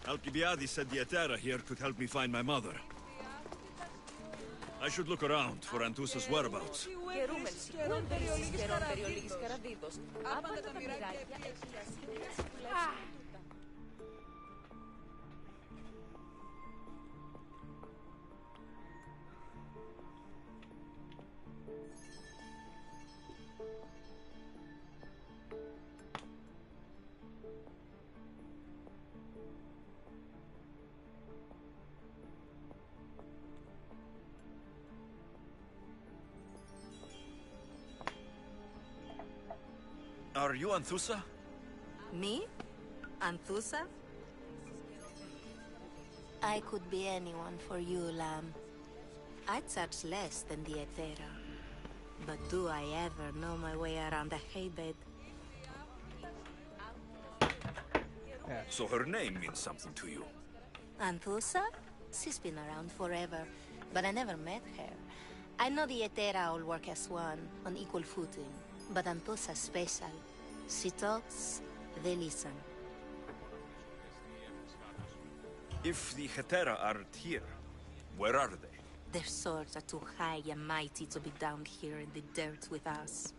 S1: Alcibiades said the Etera here could help me find my mother. I should look around for Anthusa's whereabouts. Are you Anthusa?
S16: Me? Anthusa? I could be anyone for you, Lamb. I charge less than the Etera. But do I ever know my way around a haybed?
S1: So her name means something to you.
S16: Anthusa? She's been around forever, but I never met her. I know the Etera all work as one, on equal footing. But Anthusa's special. She talks, they listen.
S1: If the Hetera aren't here, where are they?
S16: Their swords are too high and mighty to be down here in the dirt with us.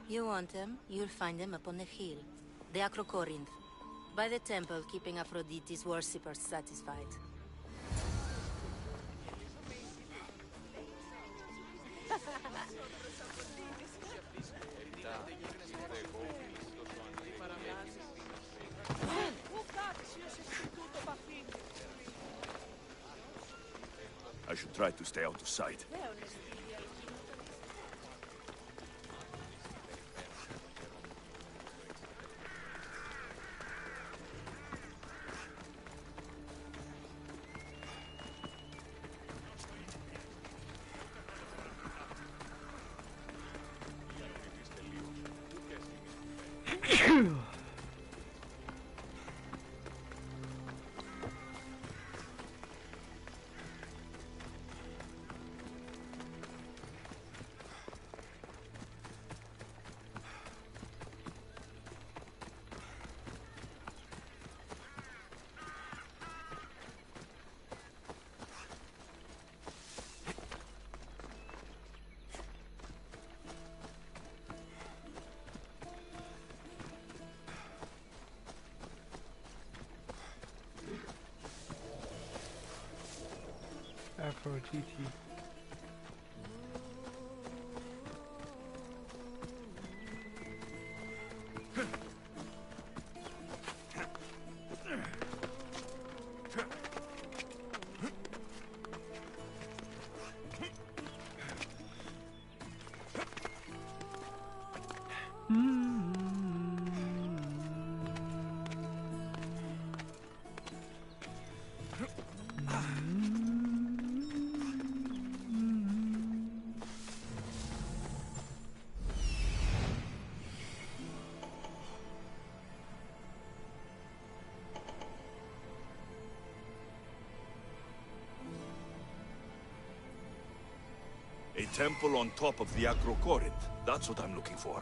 S16: You want them, you'll find them up on the hill. The Acrocorinth. By the temple, keeping Aphrodite's worshippers satisfied.
S1: I should try to stay out of sight.
S2: Aphrodite.
S1: A temple on top of the Acrocorinth. That's what I'm looking for.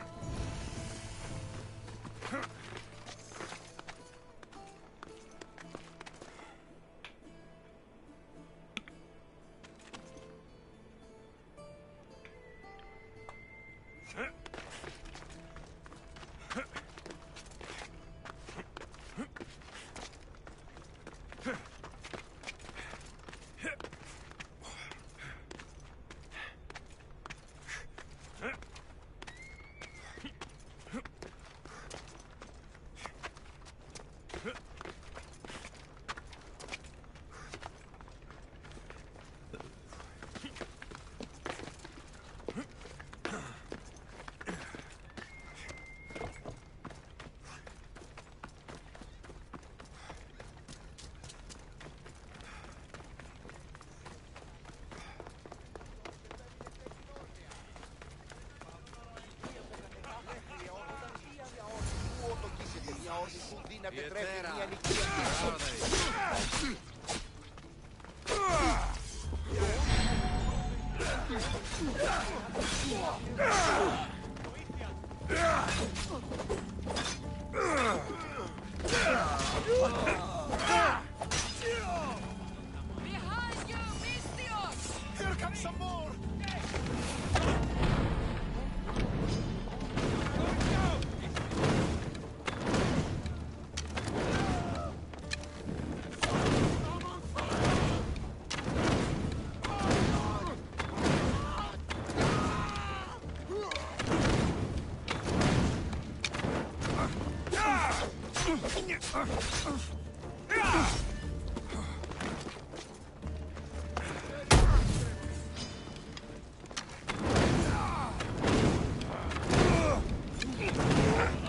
S8: Behind you, Mystios! Here comes some more!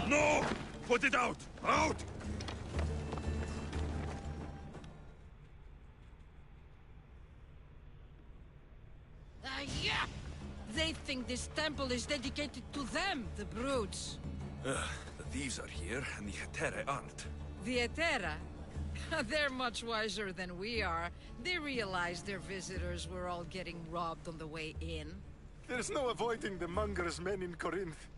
S1: No! Put it out! Out!
S8: Yeah! They think this temple is dedicated to them, the brutes.
S1: The thieves are here, and the Heterae aren't.
S8: The Etera? They're much wiser than we are. They realized their visitors were all getting robbed on the way in.
S6: There's no avoiding the monger's men in Corinth.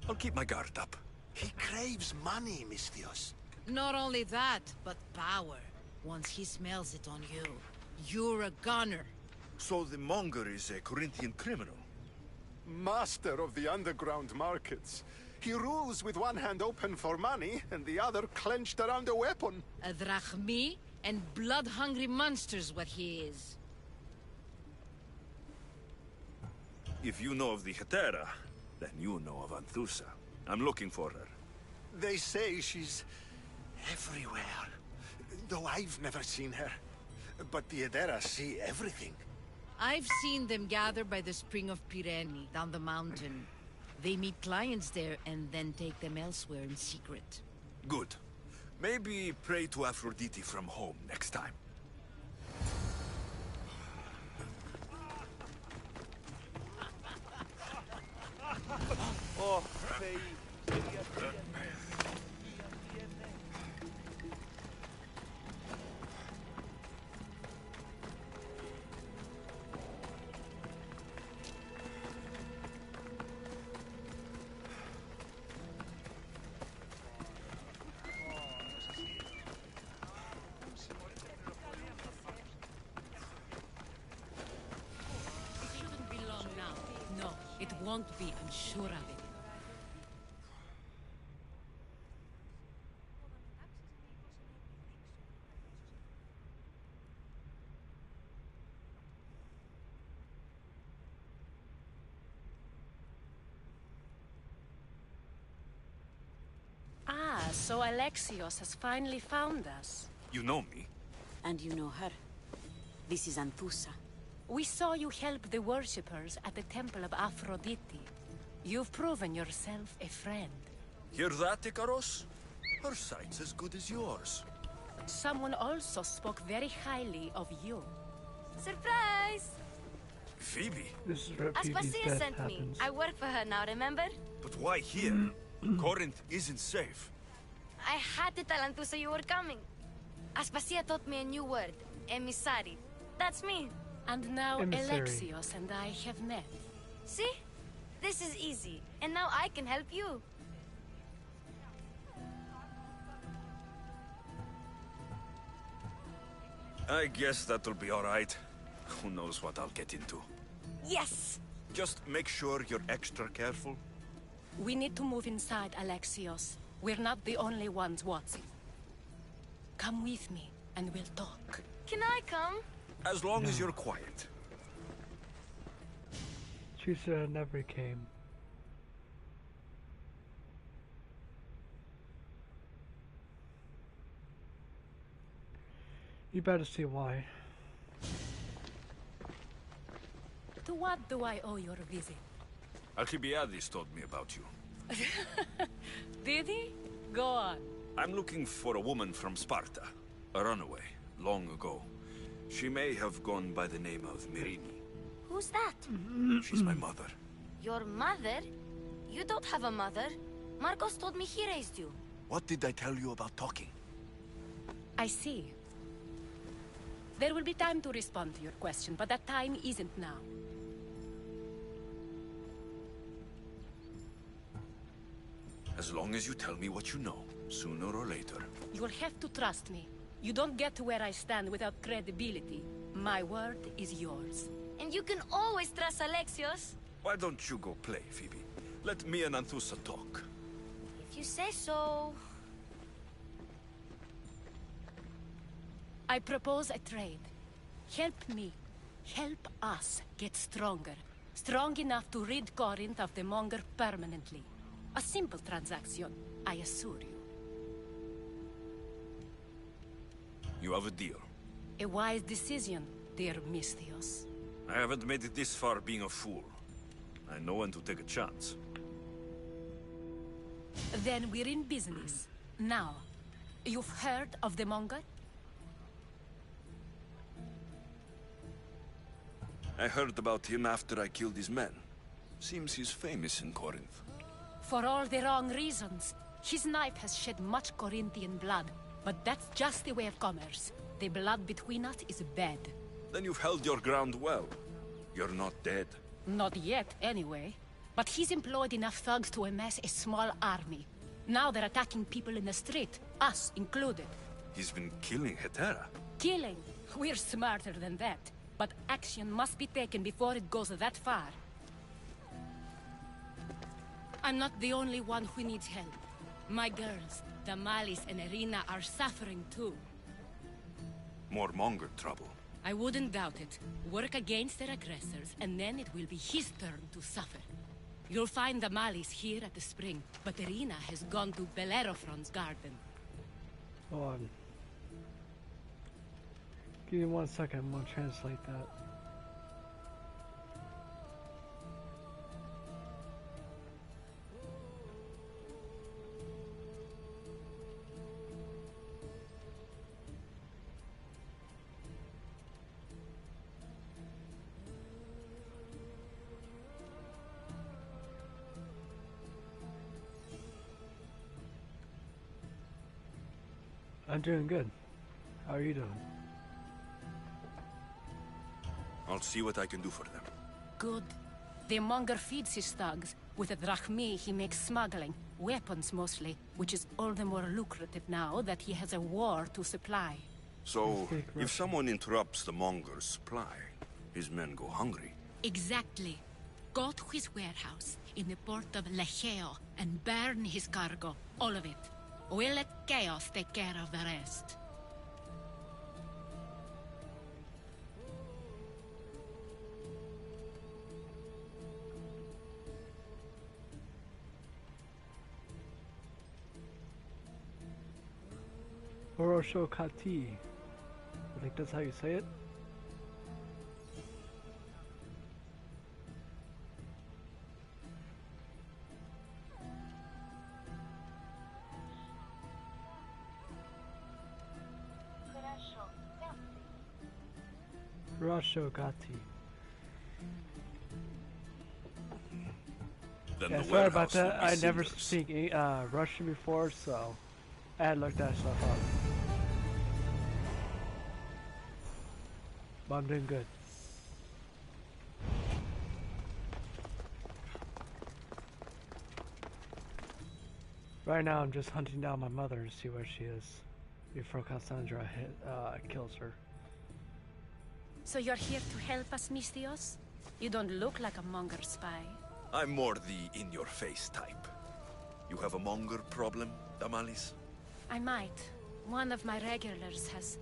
S1: I'll keep my guard up.
S6: He craves money, Mystios.
S8: Not only that, but power. Once he smells it on you, you're a gunner.
S1: So the monger is a Corinthian criminal?
S6: Master of the underground markets. He rules with one hand open for money and the other clenched around a weapon.
S8: A drachmi and blood-hungry monster's what he is.
S1: If you know of the Hetera, then you know of Anthusa. I'm looking for her.
S6: They say she's everywhere. Though I've never seen her. But the Edera see everything.
S8: I've seen them gather by the spring of Pirene, down the mountain. They meet clients there and then take them elsewhere in secret.
S1: Good. Maybe pray to Aphrodite from home next time.
S6: Oh,
S8: It won't be, I'm sure of it.
S17: So Alexios has finally found us.
S1: You know me?
S18: And you know her. This is Anthusa.
S17: We saw you help the worshippers at the Temple of Aphrodite. You've proven yourself a friend.
S1: Hear that, Ikaros? Her sight's as good as yours.
S17: Someone also spoke very highly of you.
S12: Surprise!
S1: Phoebe?
S2: This is where Phoebe's
S12: Aspasia
S2: death
S12: sent me.
S2: happens.
S12: I work for her now, remember?
S1: But why here? Corinth isn't safe.
S12: I had to tell Anthusa you were coming. Aspasia taught me a new word. Emissary. That's me.
S17: And now
S2: Emissary.
S17: Alexios and I have met.
S12: See? This is easy. And now I can help you.
S1: I guess that'll be alright. Who knows what I'll get into.
S12: Yes!
S1: Just make sure you're extra careful.
S17: We need to move inside, Alexios. We're not the only ones watching. Come with me, and we'll talk.
S12: Can I come?
S1: As long as you're quiet.
S2: She said I never came. You better see why.
S17: To what do I owe your visit?
S1: Alcibiades told me about you.
S17: Did he? Go on.
S1: I'm looking for a woman from Sparta. A runaway, long ago. She may have gone by the name of Myrine.
S12: Who's that?
S1: She's my mother.
S12: Your mother? You don't have a mother. Marcos told me he raised you.
S1: What did I tell you about talking?
S17: I see. There will be time to respond to your question, but that time isn't now.
S1: As long as you tell me what you know, sooner or later.
S17: You will have to trust me. You don't get to where I stand without credibility. My word is yours.
S12: And you can always trust Alexios.
S1: Why don't you go play, Phoebe? Let me and Anthusa talk.
S12: If you say so.
S17: I propose a trade. Help me. Help us get stronger. Strong enough to rid Corinth of the Monger permanently. A simple transaction, I assure you.
S1: You have a deal.
S17: A wise decision, dear Misthios.
S1: I haven't made it this far being a fool. I know when to take a chance.
S17: Then we're in business. Now, you've heard of the Monger?
S1: I heard about him after I killed his men. Seems he's famous in Corinth.
S17: For all the wrong reasons. His knife has shed much Corinthian blood, but that's just the way of commerce. The blood between us is bad.
S1: Then you've held your ground well. You're not dead.
S17: Not yet, anyway. But he's employed enough thugs to amass a small army. Now they're attacking people in the street, us included.
S1: He's been killing Hetera.
S17: Killing? We're smarter than that. But action must be taken before it goes that far. I'm not the only one who needs help. My girls, Damalis and Irina, are suffering too.
S1: More Monger trouble.
S17: I wouldn't doubt it. Work against their aggressors, and then it will be his turn to suffer. You'll find Damalis here at the spring, but Irina has gone to Bellerophon's garden.
S2: Hold on. Give me 1 second, I'm gonna translate that. I'm doing good. How are you doing?
S1: I'll see what I can do for them.
S17: Good. The Monger feeds his thugs. With the drachmi, he makes smuggling. Weapons, mostly. Which is all the more lucrative now that he has a war to supply.
S1: So, if someone interrupts the Monger's supply, his men go hungry.
S17: Exactly. Go to his warehouse in the port of Lecheo and burn his cargo. All of it. We'll let chaos take care of the rest.
S2: Oroshokati. I think that's how you say it. Roshogati. Yeah, sorry about that. I never speak Russian before, so I had to look that stuff up. But I'm doing good. Right now, I'm just hunting down my mother to see where she is before Cassandra kills her.
S17: So you're here to help us, Misthios? You don't look like a Monger spy.
S1: I'm more the in-your-face type. You have a Monger problem, Damalis?
S17: I might. One of my regulars has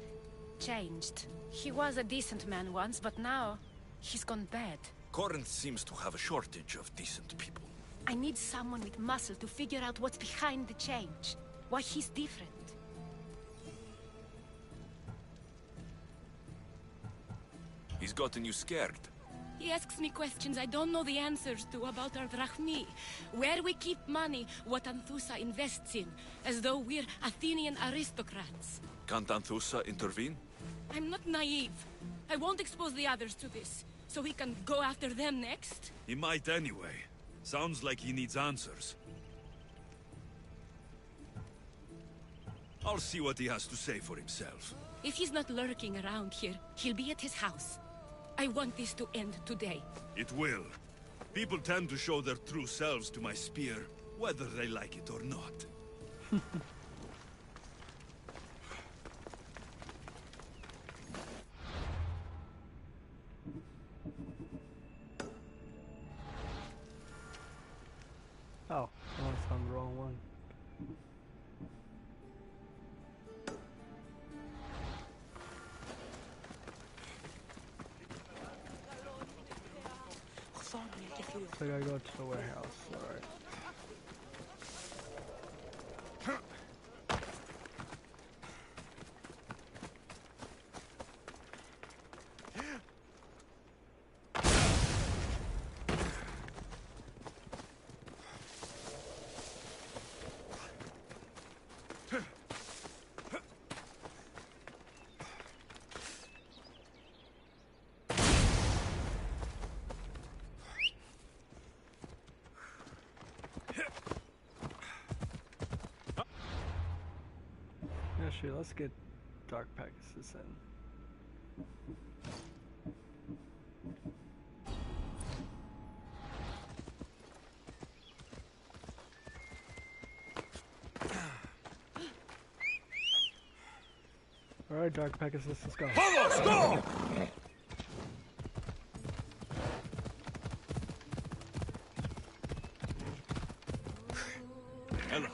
S17: changed. He was a decent man once, but now he's gone bad.
S1: Corinth seems to have a shortage of decent people.
S17: I need someone with muscle to figure out what's behind the change. Why he's different.
S1: He's gotten you scared.
S17: He asks me questions I don't know the answers to about our drachmi. Where we keep money, what Anthusa invests in. As though we're Athenian aristocrats.
S1: Can't Anthusa intervene?
S17: I'm not naive. I won't expose the others to this. So he can go after them next?
S1: He might anyway. Sounds like he needs answers. I'll see what he has to say for himself.
S17: If he's not lurking around here, he'll be at his house. I want this to end today.
S1: It will. People tend to show their true selves to my spear, whether they like it or not.
S2: Oh, I was on the wrong one. So I gotta go to the warehouse, alright. Actually, let's get Dark Pegasus in. Alright, Dark Pegasus, let's go.
S1: Vamos, go! Hello.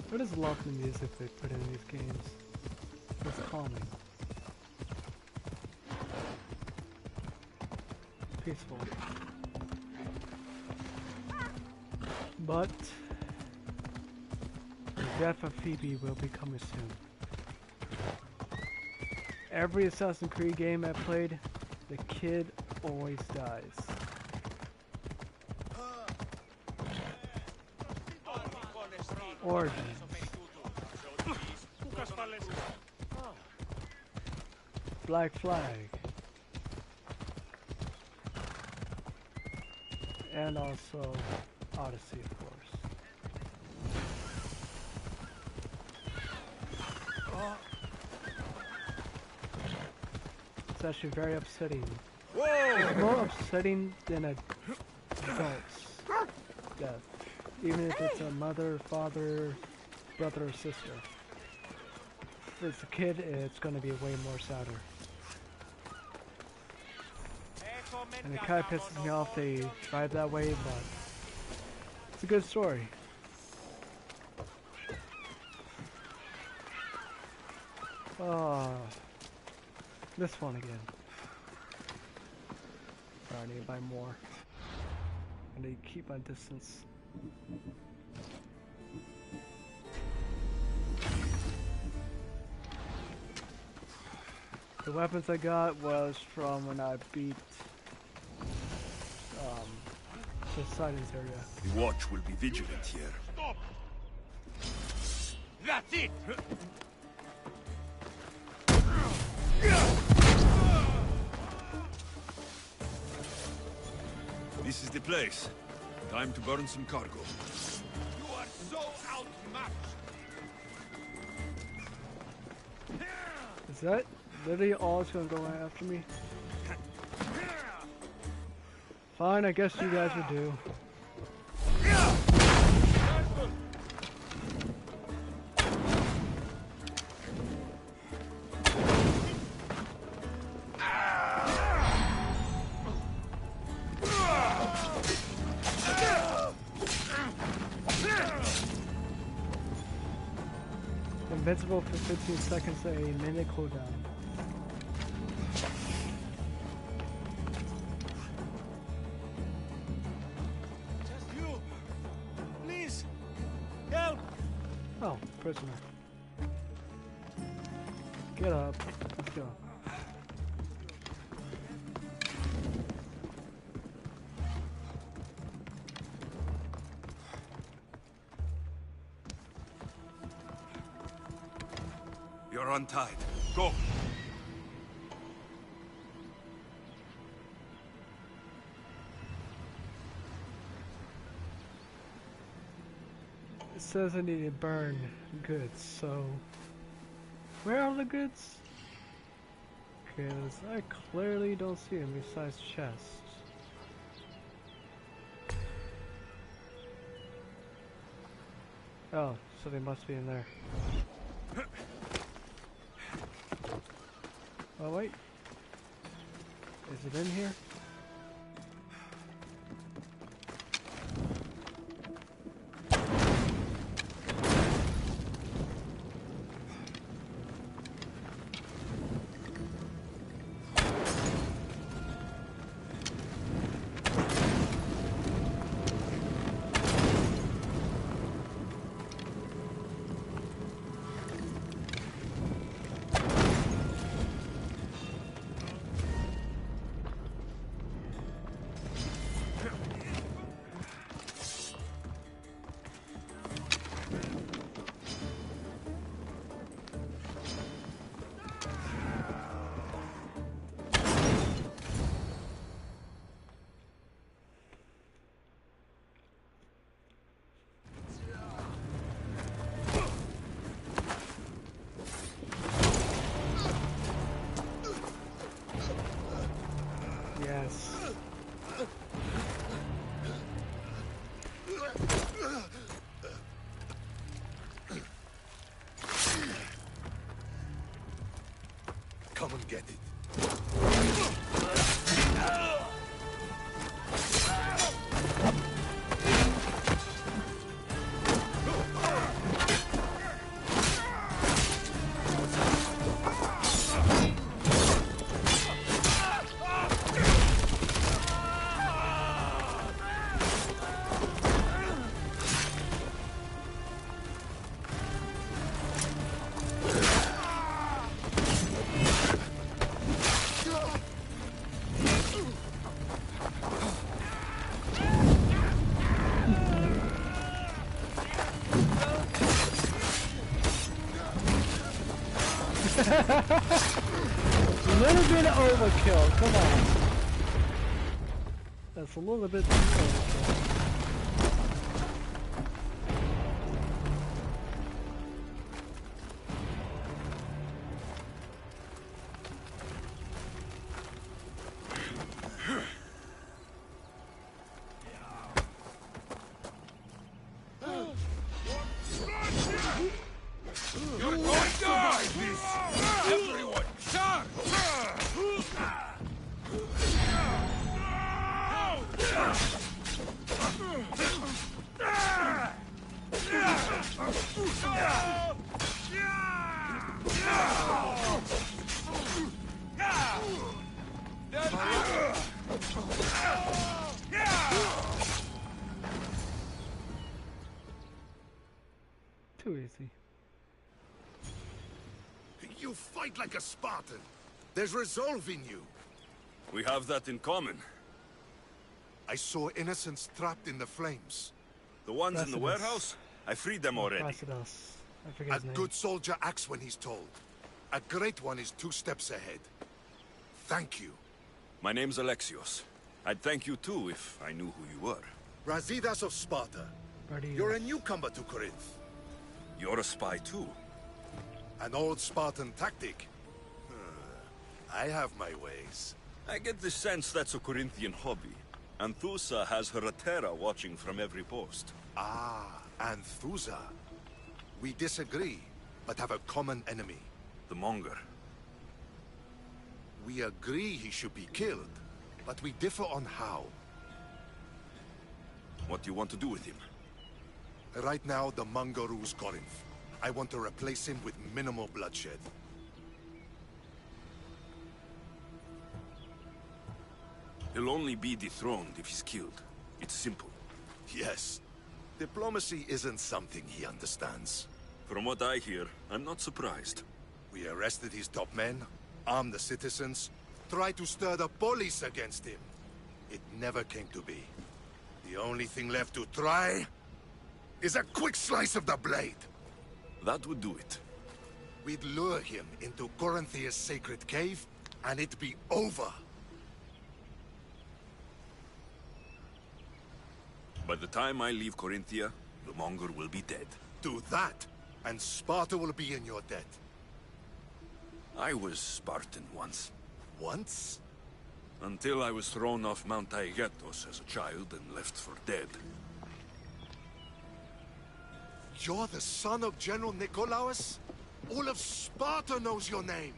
S2: What is love the music they put in these games? It's calming. Peaceful. But the death of Phoebe will be coming soon. Every Assassin's Creed game I played, the kid always dies. Origins. Black Flag. And also Odyssey, of course. It's actually very upsetting.
S1: Whoa!
S2: It's more upsetting than a adult's death. Even if it's a mother, father, brother, or sister. If it's a kid, it's going to be way more sadder. And it kind of pisses me off they drive that way, but it's a good story. Oh, this one again. I need to buy more. I need to keep my distance. The weapons I got was from when I beat the Sidings area.
S1: The watch will be vigilant here.
S9: Stop! That's it!
S1: This is the place. Time to burn some cargo.
S9: You are so outmatched!
S2: Is that literally all it's gonna go after me? Fine, I guess you guys would do. Invincible for 15 seconds, a minute cooldown.
S9: Just you! Please! Help!
S2: Oh, prisoner. Get up. Let's go.
S1: You're untied. Go!
S2: It says I need to burn goods, so... Where are the goods? Because I clearly don't see them besides chests. Oh, so they must be in there. Oh wait. Is it in here? Yes.
S9: Come and get it.
S2: A little bit of overkill, come on. That's a little bit too overkill.
S9: You're going to die, this! Everyone, charge!
S2: crazy.
S19: You fight like a Spartan. There's resolve in you.
S1: We have that in common.
S19: I saw innocents trapped in the flames.
S1: The ones in the warehouse? I freed them already.
S2: I forget
S19: A
S2: his name.
S19: good soldier acts when he's told. A great one is 2 steps ahead. Thank you.
S1: My name's Alexios. I'd thank you too if I knew who you were.
S19: Razidas of Sparta. You're a newcomer to Corinth.
S1: You're a spy too.
S19: An old Spartan tactic. I have my ways.
S1: I get the sense that's a Corinthian hobby. Anthusa has her Atera watching from every post.
S19: Ah, Anthusa. We disagree, but have a common enemy.
S1: The Monger.
S19: We agree he should be killed, but we differ on how.
S1: What do you want to do with him?
S19: Right now, the Monger rules Corinth. I want to replace him with minimal bloodshed.
S1: He'll only be dethroned if he's killed. It's simple.
S19: Yes. Diplomacy isn't something he understands.
S1: From what I hear, I'm not surprised.
S19: We arrested his top men, armed the citizens, tried to stir the police against him. It never came to be. The only thing left to try is a quick slice of the blade.
S1: That would do it.
S19: We'd lure him into Corinthia's sacred cave, and it'd be over.
S1: By the time I leave Corinthia, the Monger will be dead.
S19: Do that, and Sparta will be in your debt.
S1: I was Spartan once.
S19: Once?
S1: Until I was thrown off Mount Aegetos as a child and left for dead.
S19: You're the son of General Nikolaos? All of Sparta knows your name.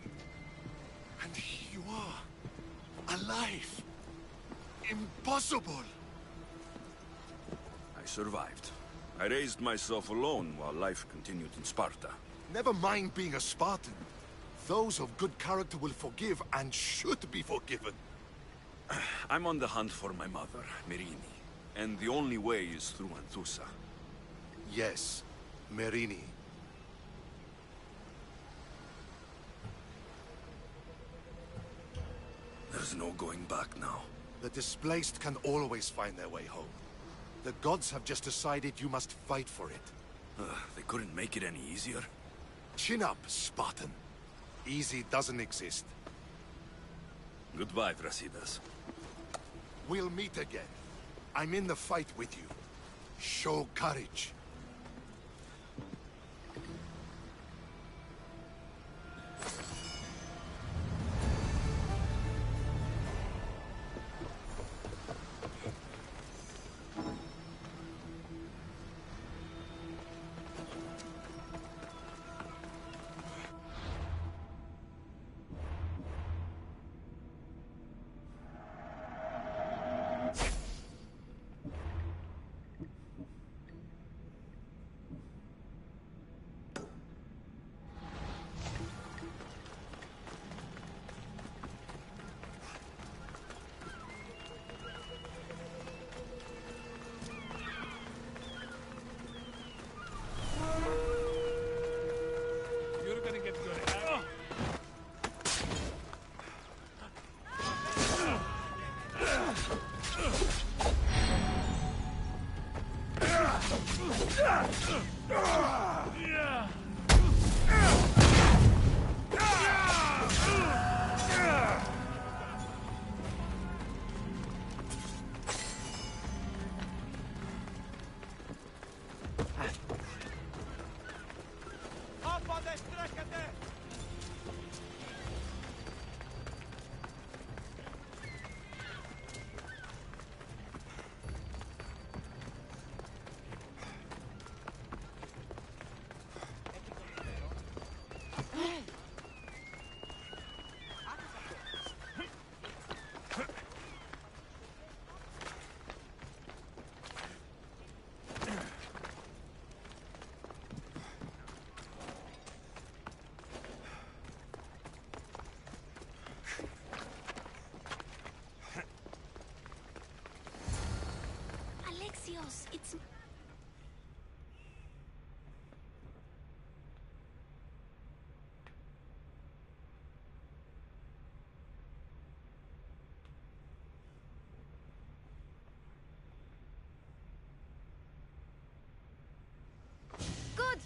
S19: And you are alive. Impossible.
S1: I survived. I raised myself alone while life continued in Sparta.
S19: Never mind being a Spartan. Those of good character will forgive and should be forgiven.
S1: I'm on the hunt for my mother, Merini. And the only way is through Anthusa.
S19: Yes, Merini.
S1: There's no going back now.
S19: The displaced can always find their way home. The gods have just decided you must fight for it.
S1: They couldn't make it any easier?
S19: Chin up, Spartan. Easy doesn't exist.
S1: Goodbye, Brasidas.
S19: We'll meet again. I'm in the fight with you. Show courage.
S12: Alexios, it's...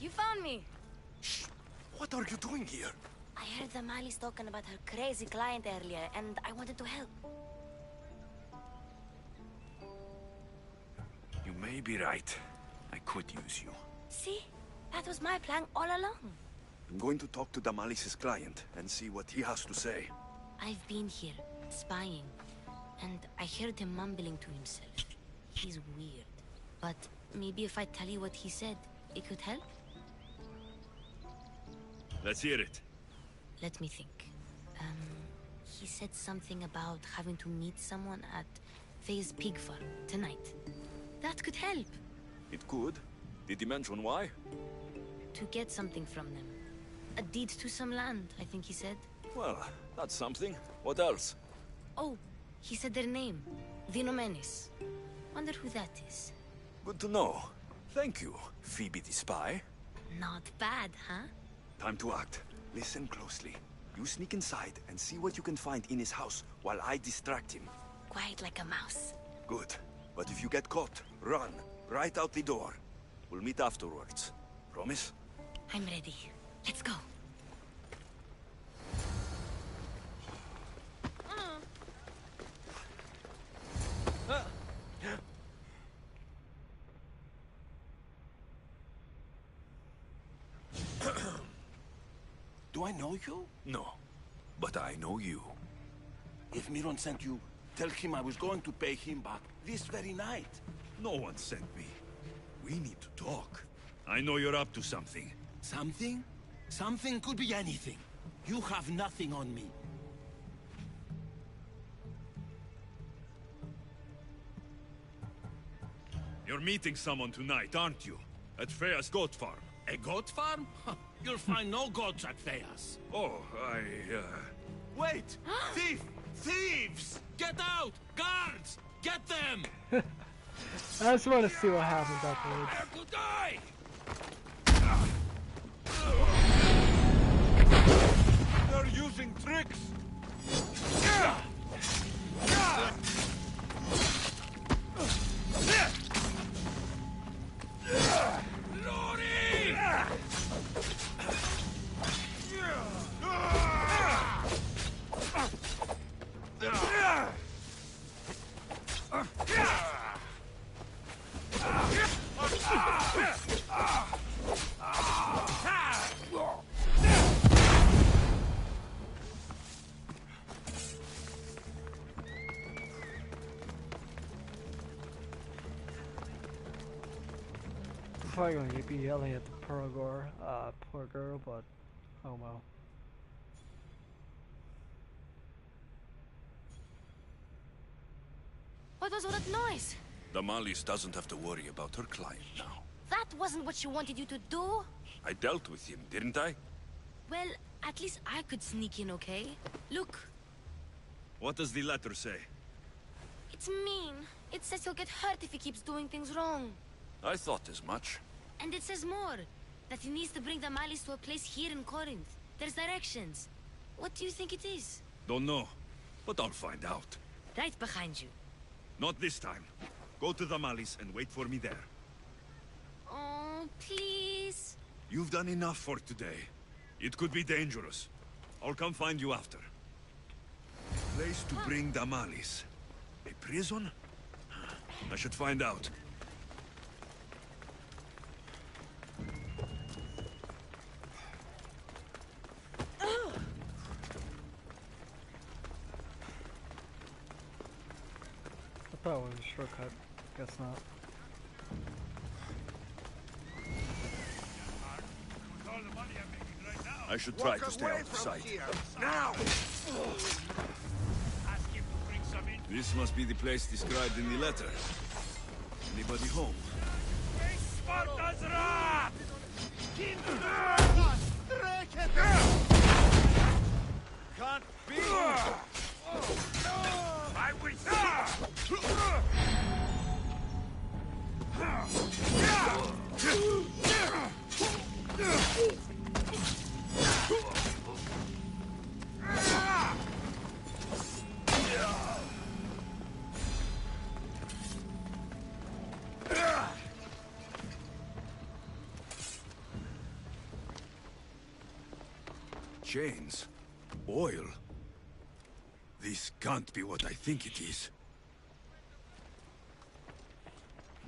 S12: You found me.
S19: Shh! What are you doing here?
S12: I heard the Mali's talking about her crazy client earlier, and I wanted to help.
S1: You may be right. I could use you.
S12: See? That was my plan all along.
S19: I'm going to talk to Damalis's client and see what he has to say.
S12: I've been here, spying, and I heard him mumbling to himself. He's weird. But maybe if I tell you what he said, it could help?
S1: Let's hear it.
S12: Let me think. He said something about having to meet someone at Faye's pig farm tonight. That could help.
S1: It could. Did he mention why?
S12: To get something from them. A deed to some land, I think he said.
S1: Well, that's something. What else?
S12: Oh, he said their name. Vinomenes. Wonder who that is.
S1: Good to know. Thank you, Phoebe the spy.
S12: Not bad, huh?
S19: Time to act. Listen closely. You sneak inside and see what you can find in his house while I distract him.
S12: Quiet like a mouse.
S19: Good. But if you get caught, run. Right out the door. We'll meet afterwards. Promise?
S12: I'm ready. Let's go.
S9: Do I know you?
S1: No, but I know you.
S9: If Miron sent you, tell him I was going to pay him back this very night.
S1: No one sent me. We need to talk. I know you're up to something.
S9: Something? Something could be anything. You have nothing on me.
S1: You're meeting someone tonight, aren't you? At Freya's goat farm.
S9: A goat farm? You'll find no goats at Thea's.
S1: Oh,
S9: Wait! Thief! Thieves! Get out! Guards! Get them!
S2: I just want to see what happens afterwards.
S9: I could die!
S1: They're using tricks!
S2: Probably going to be yelling at the poor girl, but oh well.
S12: What was all that noise?
S1: Damalis doesn't have to worry about her client now.
S12: That wasn't what she wanted you to do.
S1: I dealt with him, didn't I?
S12: Well, at least I could sneak in, okay? Look.
S1: What does the letter say?
S12: It's mean. It says he'll get hurt if he keeps doing things wrong.
S1: I thought as much.
S12: And it says more. That he needs to bring the Malis to a place here in Corinth. There's directions. What do you think it is?
S1: Don't know, but I'll find out.
S12: Right behind you.
S1: Not this time. Go to Damalis and wait for me there.
S12: Oh, please.
S1: You've done enough for today. It could be dangerous. I'll come find you after. Place to bring Damalis. A prison? I should find out.
S2: I thought it was a shortcut. Guess not.
S1: I should try to stay out of sight.
S19: Now!
S1: This must be the place described in the letter. Anybody home?
S9: Sparta's wrath!
S19: Can't be!
S9: I will see!
S1: chains. Oil. This can't be what I think it is.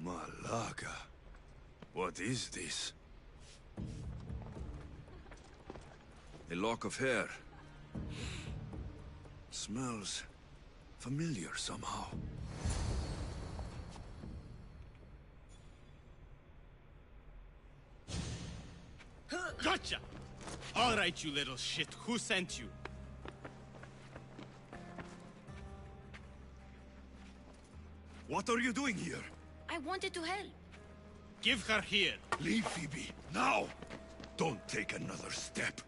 S1: Malaga. What is this? A lock of hair. Smells familiar somehow.
S9: Gotcha! All right, you little shit. Who sent you?
S1: What are you doing here?
S12: I wanted to help.
S9: Give her here.
S1: Leave, Phoebe, now! Don't take another step.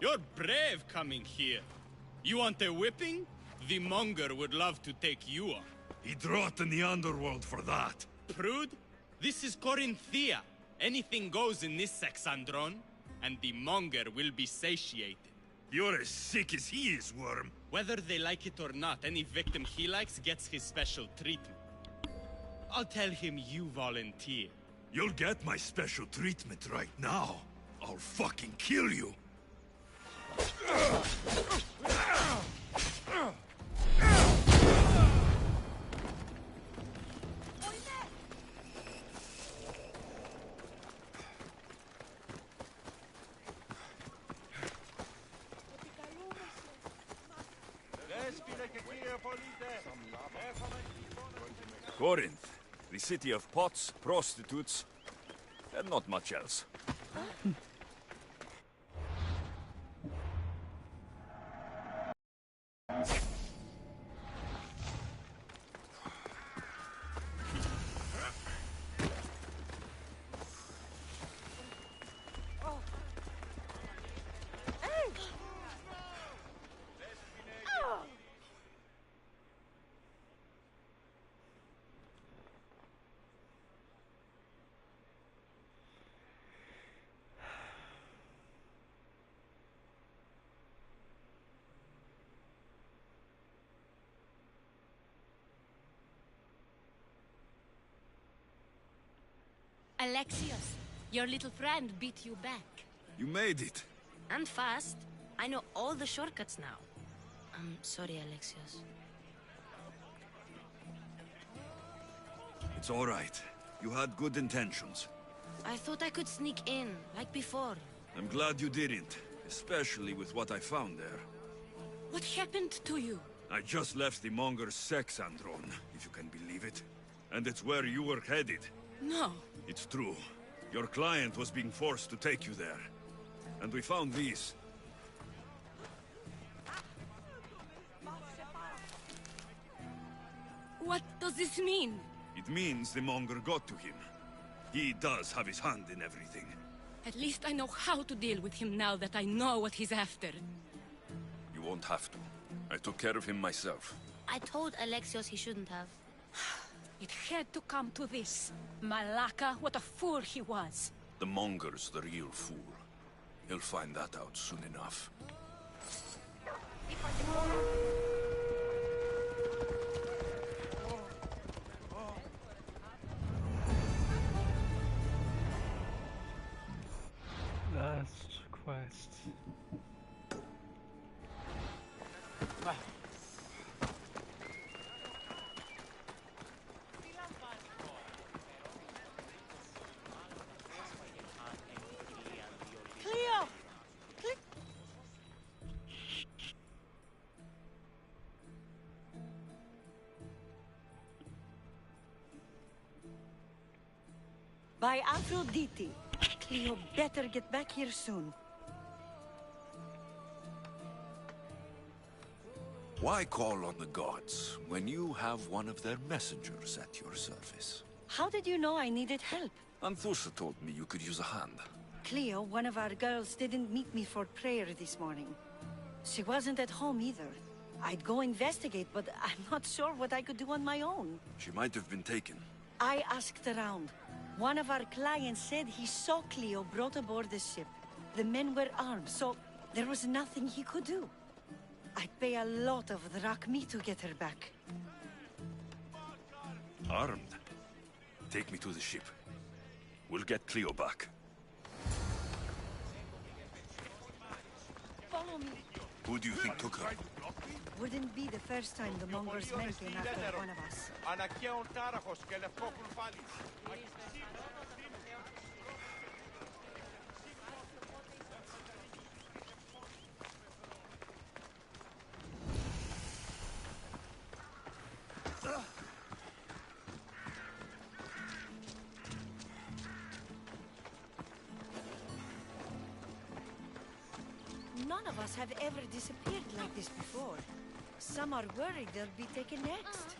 S9: You're brave coming here. You want a whipping? The monger would love to take you on.
S1: He'd rot in the underworld for that.
S9: Prude, this is Corinthia. Anything goes in this Sexandron, and the monger will be satiated.
S1: You're as sick as he is, Worm.
S9: Whether they like it or not, any victim he likes gets his special treatment. I'll tell him you volunteer.
S1: You'll get my special treatment right now. I'll fucking kill you. Corinth, the city of pots, prostitutes, and not much else.
S17: Alexios, your little friend beat you back.
S1: You made it.
S12: And fast. I know all the shortcuts now. I'm sorry, Alexios.
S1: It's all right. You had good intentions.
S12: I thought I could sneak in, like before.
S1: I'm glad you didn't, especially with what I found there.
S17: What happened to you?
S1: I just left the Monger's Sexandron, if you can believe it. And it's where you were headed.
S17: No.
S1: It's true. Your client was being forced to take you there. And we found these.
S17: What does this mean?
S1: It means the Monger got to him. He does have his hand in everything.
S17: At least I know how to deal with him now that I know what he's after.
S1: You won't have to. I took care of him myself.
S12: I told Alexios he shouldn't have.
S17: It had to come to this. Malaka, what a fool he was.
S1: The Monger's the real fool. He'll find that out soon enough.
S2: Last quest.
S11: Cleo! Click! By Aphrodite. Cleo better get back here soon.
S1: Why call on the gods when you have one of their messengers at your service?
S11: How did you know I needed help?
S1: Anthusa told me you could use a hand.
S11: Cleo, one of our girls, didn't meet me for prayer this morning. She wasn't at home either. I'd go investigate, but I'm not sure what I could do on my own.
S1: She might have been taken.
S11: I asked around. One of our clients said he saw Cleo brought aboard the ship. The men were armed, so there was nothing he could do. I'd pay a lot of drachmi to get her back.
S1: Armed? Take me to the ship. We'll get Cleo back.
S11: Follow me.
S1: Who do you think took her?
S11: Wouldn't be the first time the Mongols' men came after one of us. None of us have ever disappeared like this before. Some are worried they'll be taken next.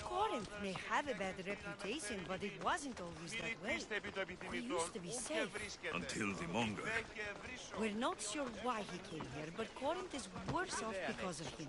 S11: Corinth may have a bad reputation, but it wasn't always that way. We used to be safe.
S1: Until the Monger.
S11: We're not sure why he came here, but Corinth is worse off because of him.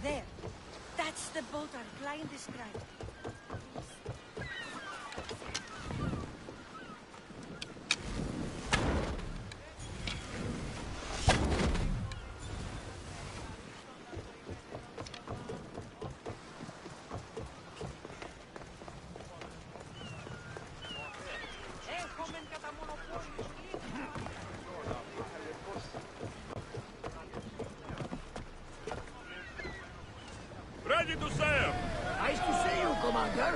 S11: There. That's the boat our client described.
S1: Ready to sail!
S15: Nice to see you, Commander.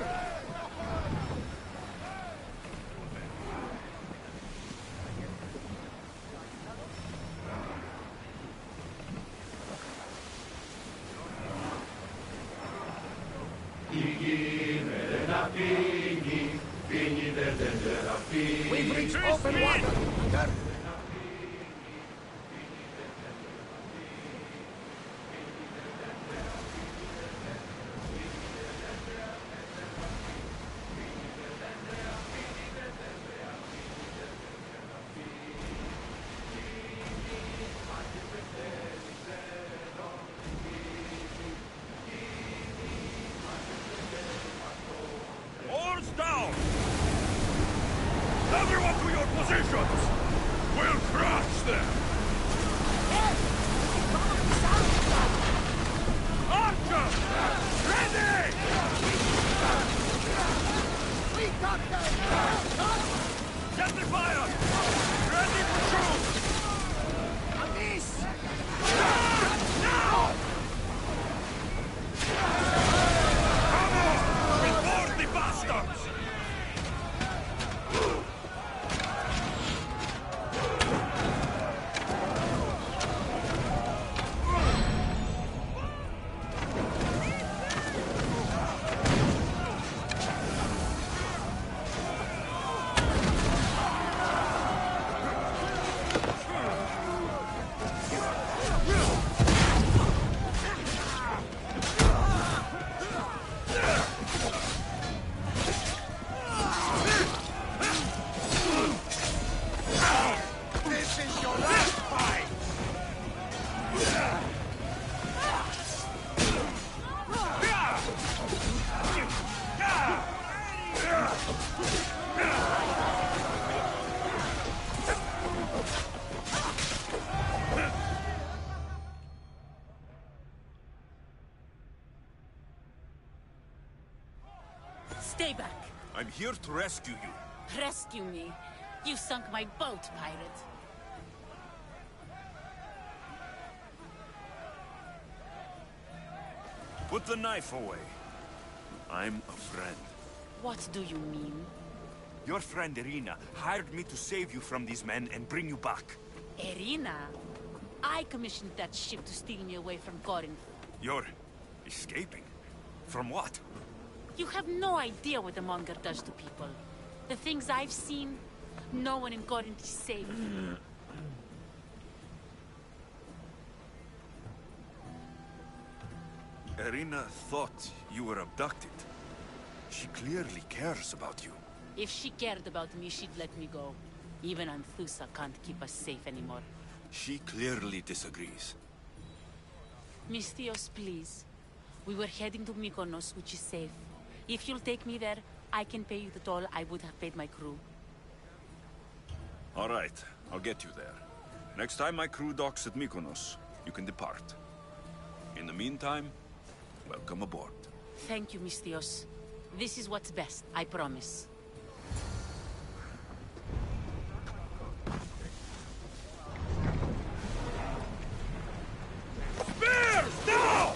S15: We've reached open water, Commander.
S1: Oars down! Everyone to your positions! We'll crush them! Archers! Ready! We got them! Get the fire! Ready to shoot! On this! Now! Come on! Report the bastards!
S17: Stay back.
S1: I'm here to rescue you.
S17: Rescue me. You sunk my boat, pirate.
S1: Put the knife away. I'm a friend.
S17: What do you mean?
S1: Your friend Irina hired me to save you from these men and bring you back.
S17: Irina? I commissioned that ship to steal me away from Corinth.
S1: You're escaping? From what?
S17: You have no idea what the Monger does to people. The things I've seen, no one in Corinth is safe.
S1: Irina thought you were abducted. She clearly cares about you.
S17: If she cared about me, she'd let me go. Even Anthusa can't keep us safe anymore.
S1: She clearly disagrees.
S17: Misthios, please. We were heading to Mykonos, which is safe. If you'll take me there, I can pay you the toll I would have paid my crew.
S1: All right, I'll get you there. Next time my crew docks at Mykonos, you can depart. In the meantime, welcome aboard.
S17: Thank you, Misthios. This is what's best, I promise.
S1: Spears, now!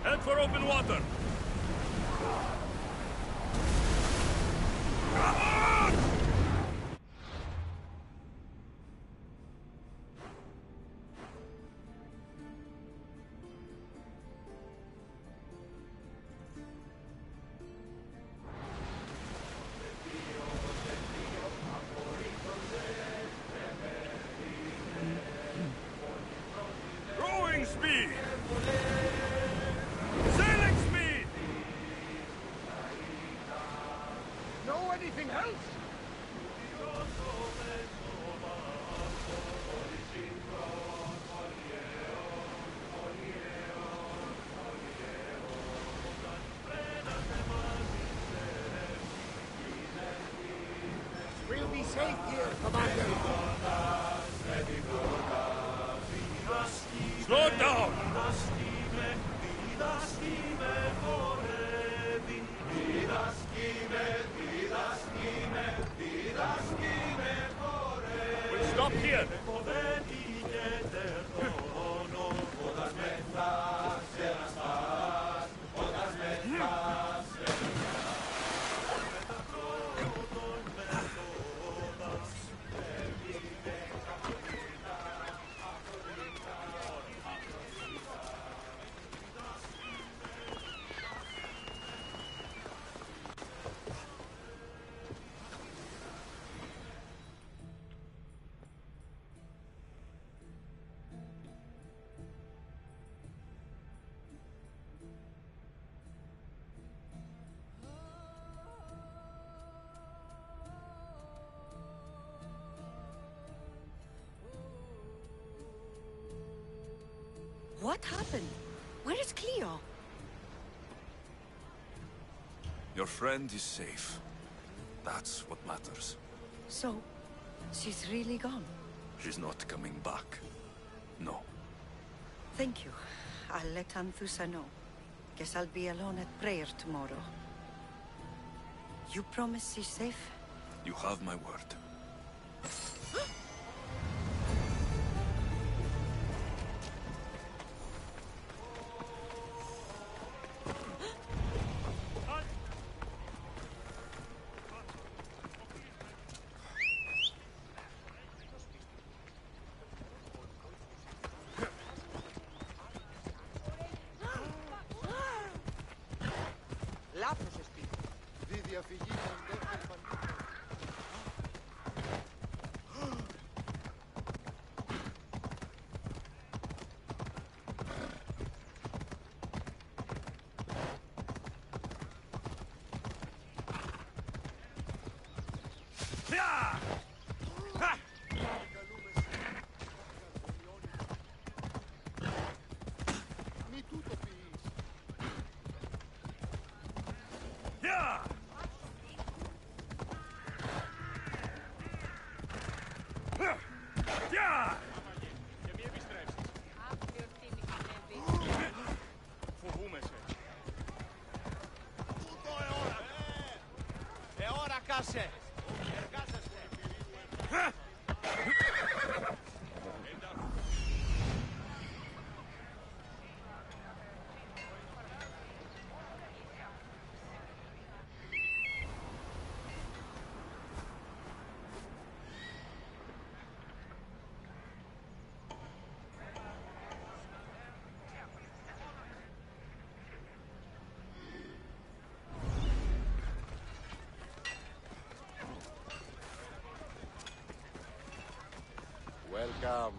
S1: Head for open water. Rowing speed! Sailing speed!
S20: Know anything else? We'll be safe here, Commander.
S1: Slow down! We'll stop here.
S11: What happened? Where is Cleo?
S1: Your friend is safe. That's what matters.
S11: So, she's really gone?
S1: She's not coming back. No.
S11: Thank you. I'll let Anthusa know. Guess I'll be alone at prayer tomorrow. You promise she's safe?
S1: You have my word.
S20: Λάθος εστί. Δι διαφυγή των δεύτερων παντών. Μη τούτο ποιείς. Έσκασε! Welcome.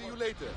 S20: See you later.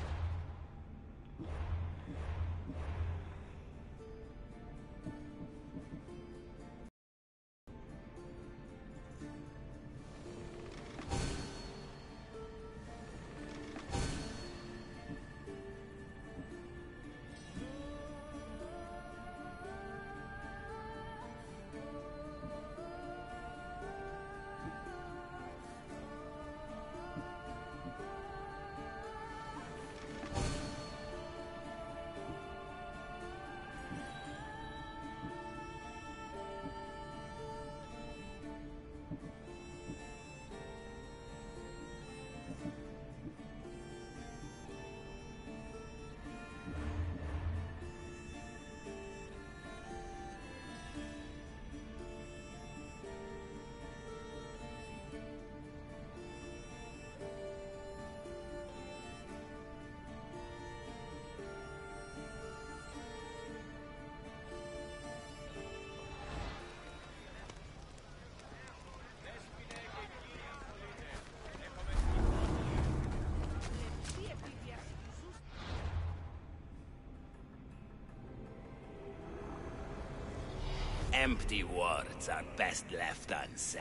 S1: Empty words are best left unsaid.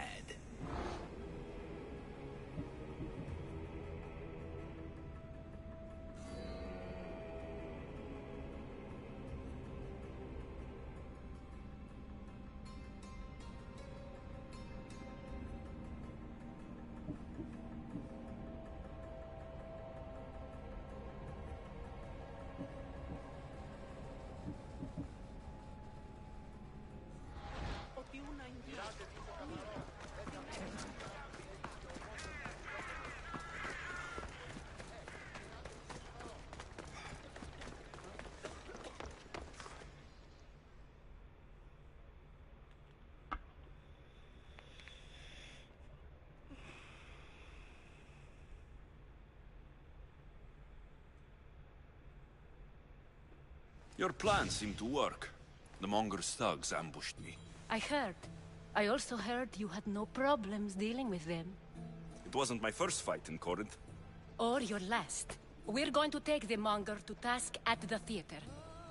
S1: Your plan seemed to work. The Monger's thugs ambushed me.
S17: I heard. I also heard you had no problems dealing with them.
S1: It wasn't my first fight in Corinth.
S17: Or your last. We're going to take the Monger to task at the theater.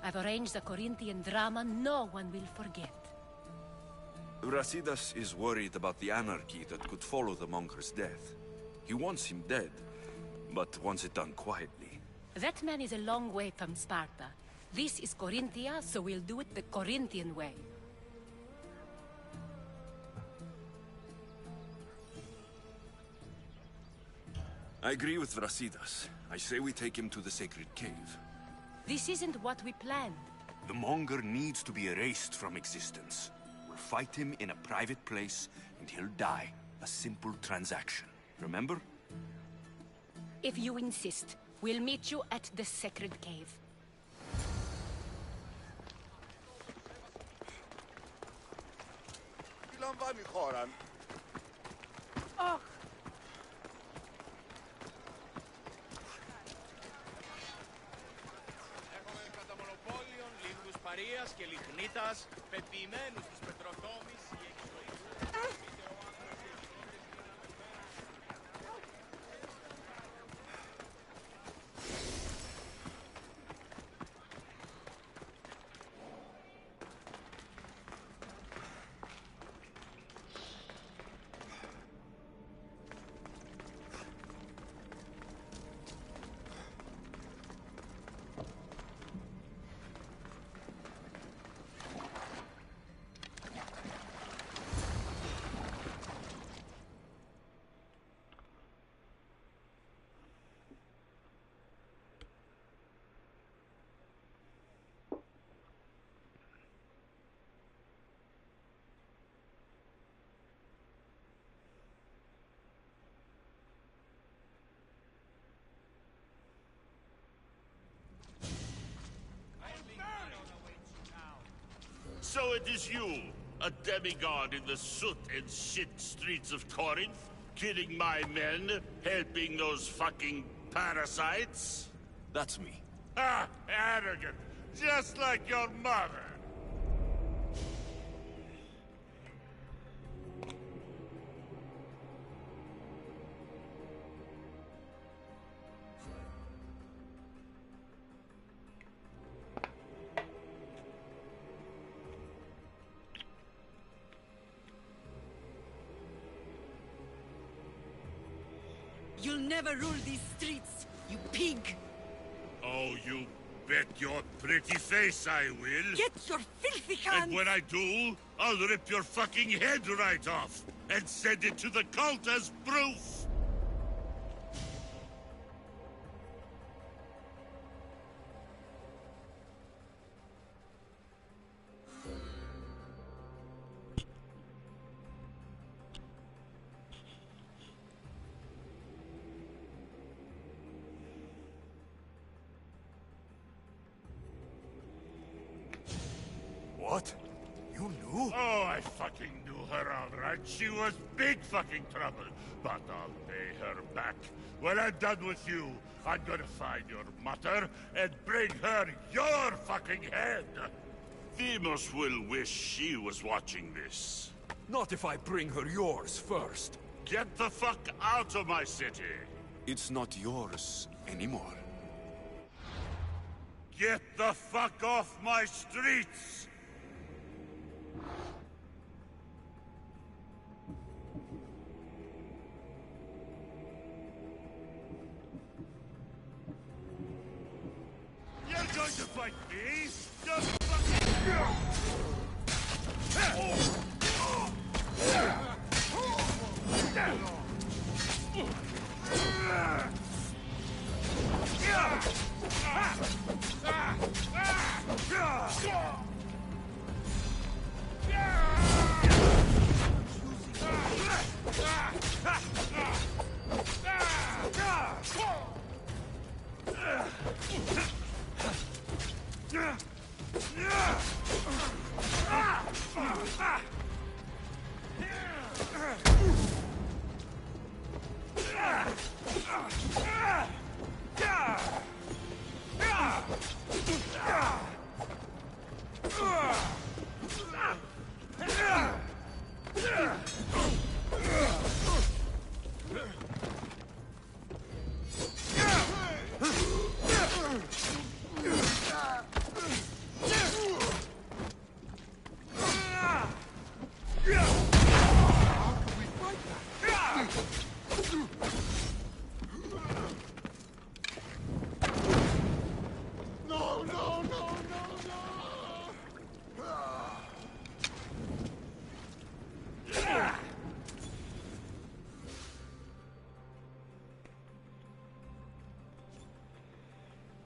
S17: I've arranged a Corinthian drama no one will forget.
S1: Brasidas is worried about the anarchy that could follow the Monger's death. He wants him dead, but wants it done quietly.
S17: That man is a long way from Sparta. This is Corinthia, so we'll do it the Corinthian way.
S1: I agree with Brasidas. I say we take him to the sacred cave.
S17: This isn't what we planned.
S1: The Monger needs to be erased from existence. We'll fight him in a private place, and he'll die. A simple transaction. Remember?
S17: If you insist, we'll meet you at the sacred cave.
S20: Τι λαμβάνει η χώρα?
S9: Έχουμε κατά μονοπόλιον λίγους παρείας και λιχνίτας, πεποιημένους της πετροδόμης η εξωή.
S21: So it is you, a demigod in the soot and shit streets of Corinth, killing my men, helping those fucking parasites?
S1: That's me.
S21: Ah, arrogant, just like your mother.
S8: You'll never rule these streets, you pig!
S21: Oh, you bet your pretty face I will.
S8: Get your filthy hands!
S21: And when I do, I'll rip your fucking head right off and send it to the cult as proof.
S19: What? You knew?
S21: Oh, I fucking knew her all right. She was big fucking trouble. But I'll pay her back. When I'm done with you, I'm gonna find your mother and bring her your fucking head. Demos will wish she was watching this.
S19: Not if I bring her yours first.
S21: Get the fuck out of my city.
S1: It's not yours anymore.
S21: Get the fuck off my streets! You're going to fight me? Just fucking...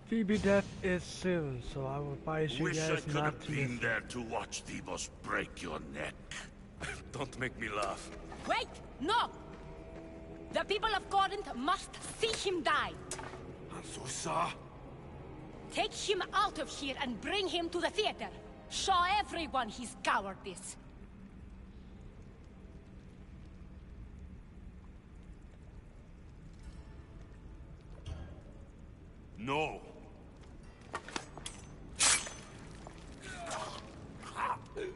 S2: Phoebe death is soon, so I will advise you
S21: Wish I
S2: guys
S21: could
S2: not
S21: have
S2: to miss
S21: been
S2: it.
S21: there to watch Demos break your neck.
S1: Don't make me laugh.
S17: Wait! No! The people of Corinth must see him die!
S19: Azusa?
S17: Take him out of here and bring him to the theater! Show everyone his cowardice!
S1: No. You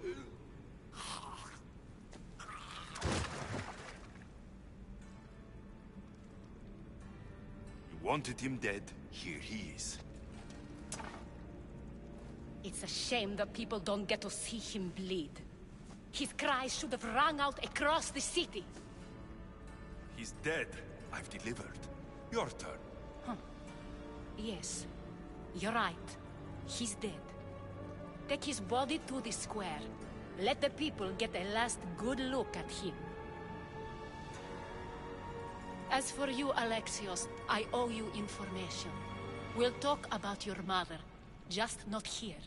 S1: wanted him dead. Here he is.
S17: It's a shame that people don't get to see him bleed. His cries should have rung out across the city.
S1: He's dead. I've delivered. Your turn.
S17: Yes, you're right. He's dead. Take his body to the square. Let the people get a last good look at him. As for you, Alexios, I owe you information. We'll talk about your mother, just not here.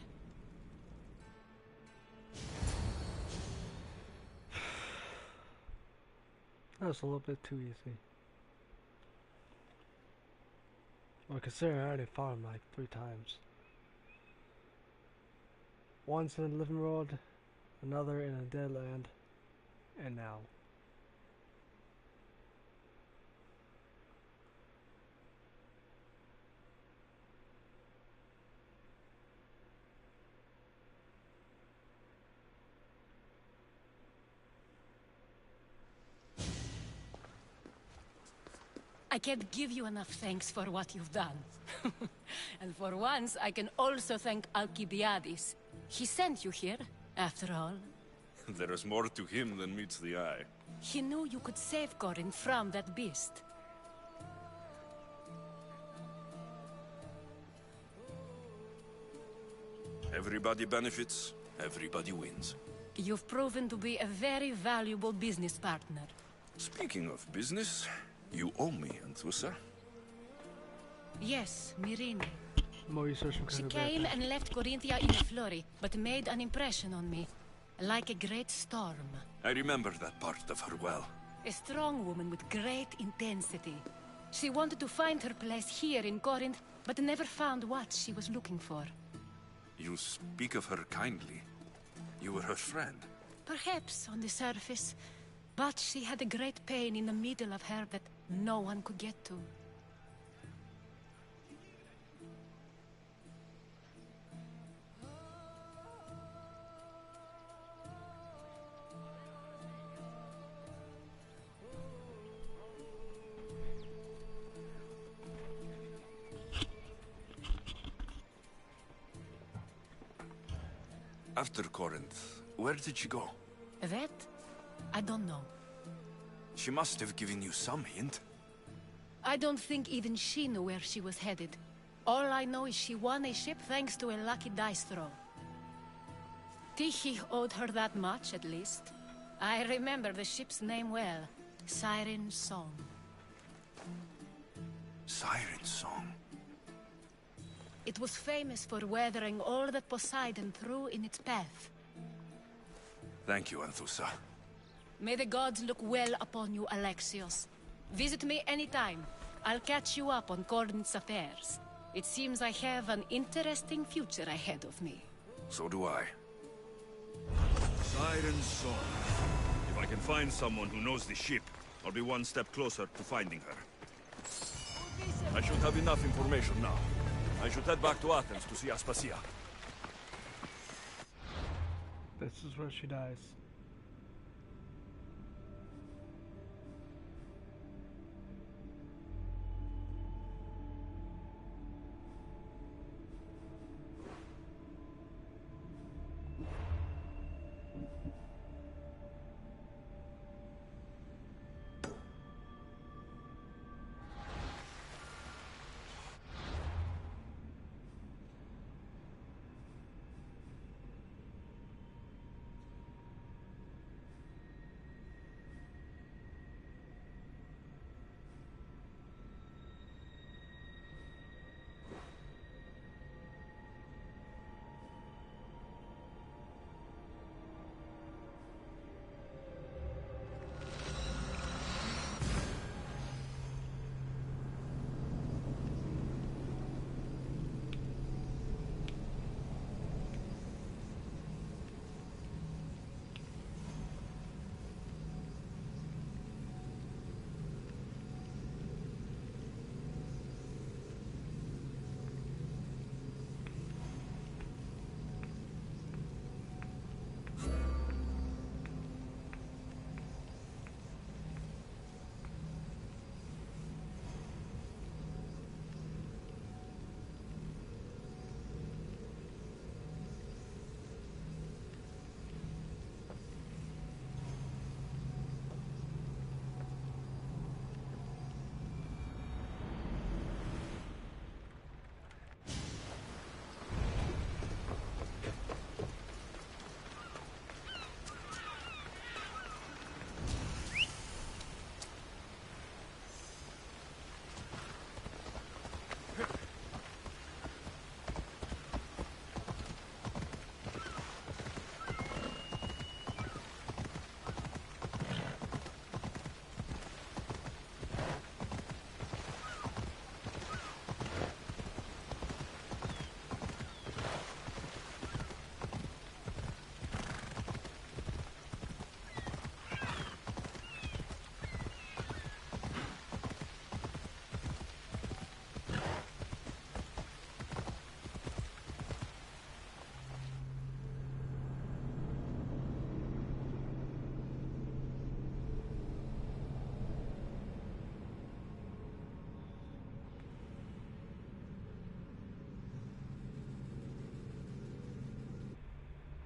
S2: That was a little bit too easy. Well, considering I already fought him like 3 times. Once in the living world, another in a dead land, and now.
S17: I can't give you enough thanks for what you've done. And for once, I can also thank Alcibiades. He sent you here, after all.
S1: There is more to him than meets the eye.
S17: He knew you could save Corinth from that beast.
S1: Everybody benefits, everybody wins.
S17: You've proven to be a very valuable business partner.
S1: Speaking of business, you owe me, Anthusa.
S17: Yes, Myrine.
S2: More research from
S17: She
S2: Kagabeta.
S17: came and left Corinthia in a flurry, but made an impression on me. Like a great storm.
S1: I remember that part of her well.
S17: A strong woman with great intensity. She wanted to find her place here in Corinth, but never found what she was looking for.
S1: You speak of her kindly. You were her friend.
S17: Perhaps on the surface, but she had a great pain in the middle of her that no one could get to.
S1: After Corinth, where did she go?
S17: That? I don't know.
S1: She must have given you some hint.
S17: I don't think even she knew where she was headed. All I know is she won a ship thanks to a lucky dice throw. Tyche owed her that much, at least. I remember the ship's name well. Siren Song.
S1: Siren Song?
S17: It was famous for weathering all that Poseidon threw in its path.
S1: Thank you, Anthusa.
S17: May the gods look well upon you, Alexios. Visit me anytime. I'll catch you up on Corinth's affairs. It seems I have an interesting future ahead of me.
S1: So do I.
S5: Siren Song. If I can find someone who knows the ship, I'll be one step closer to finding her. I should have enough information now. I should head back to Athens to see Aspasia.
S2: This is where she dies.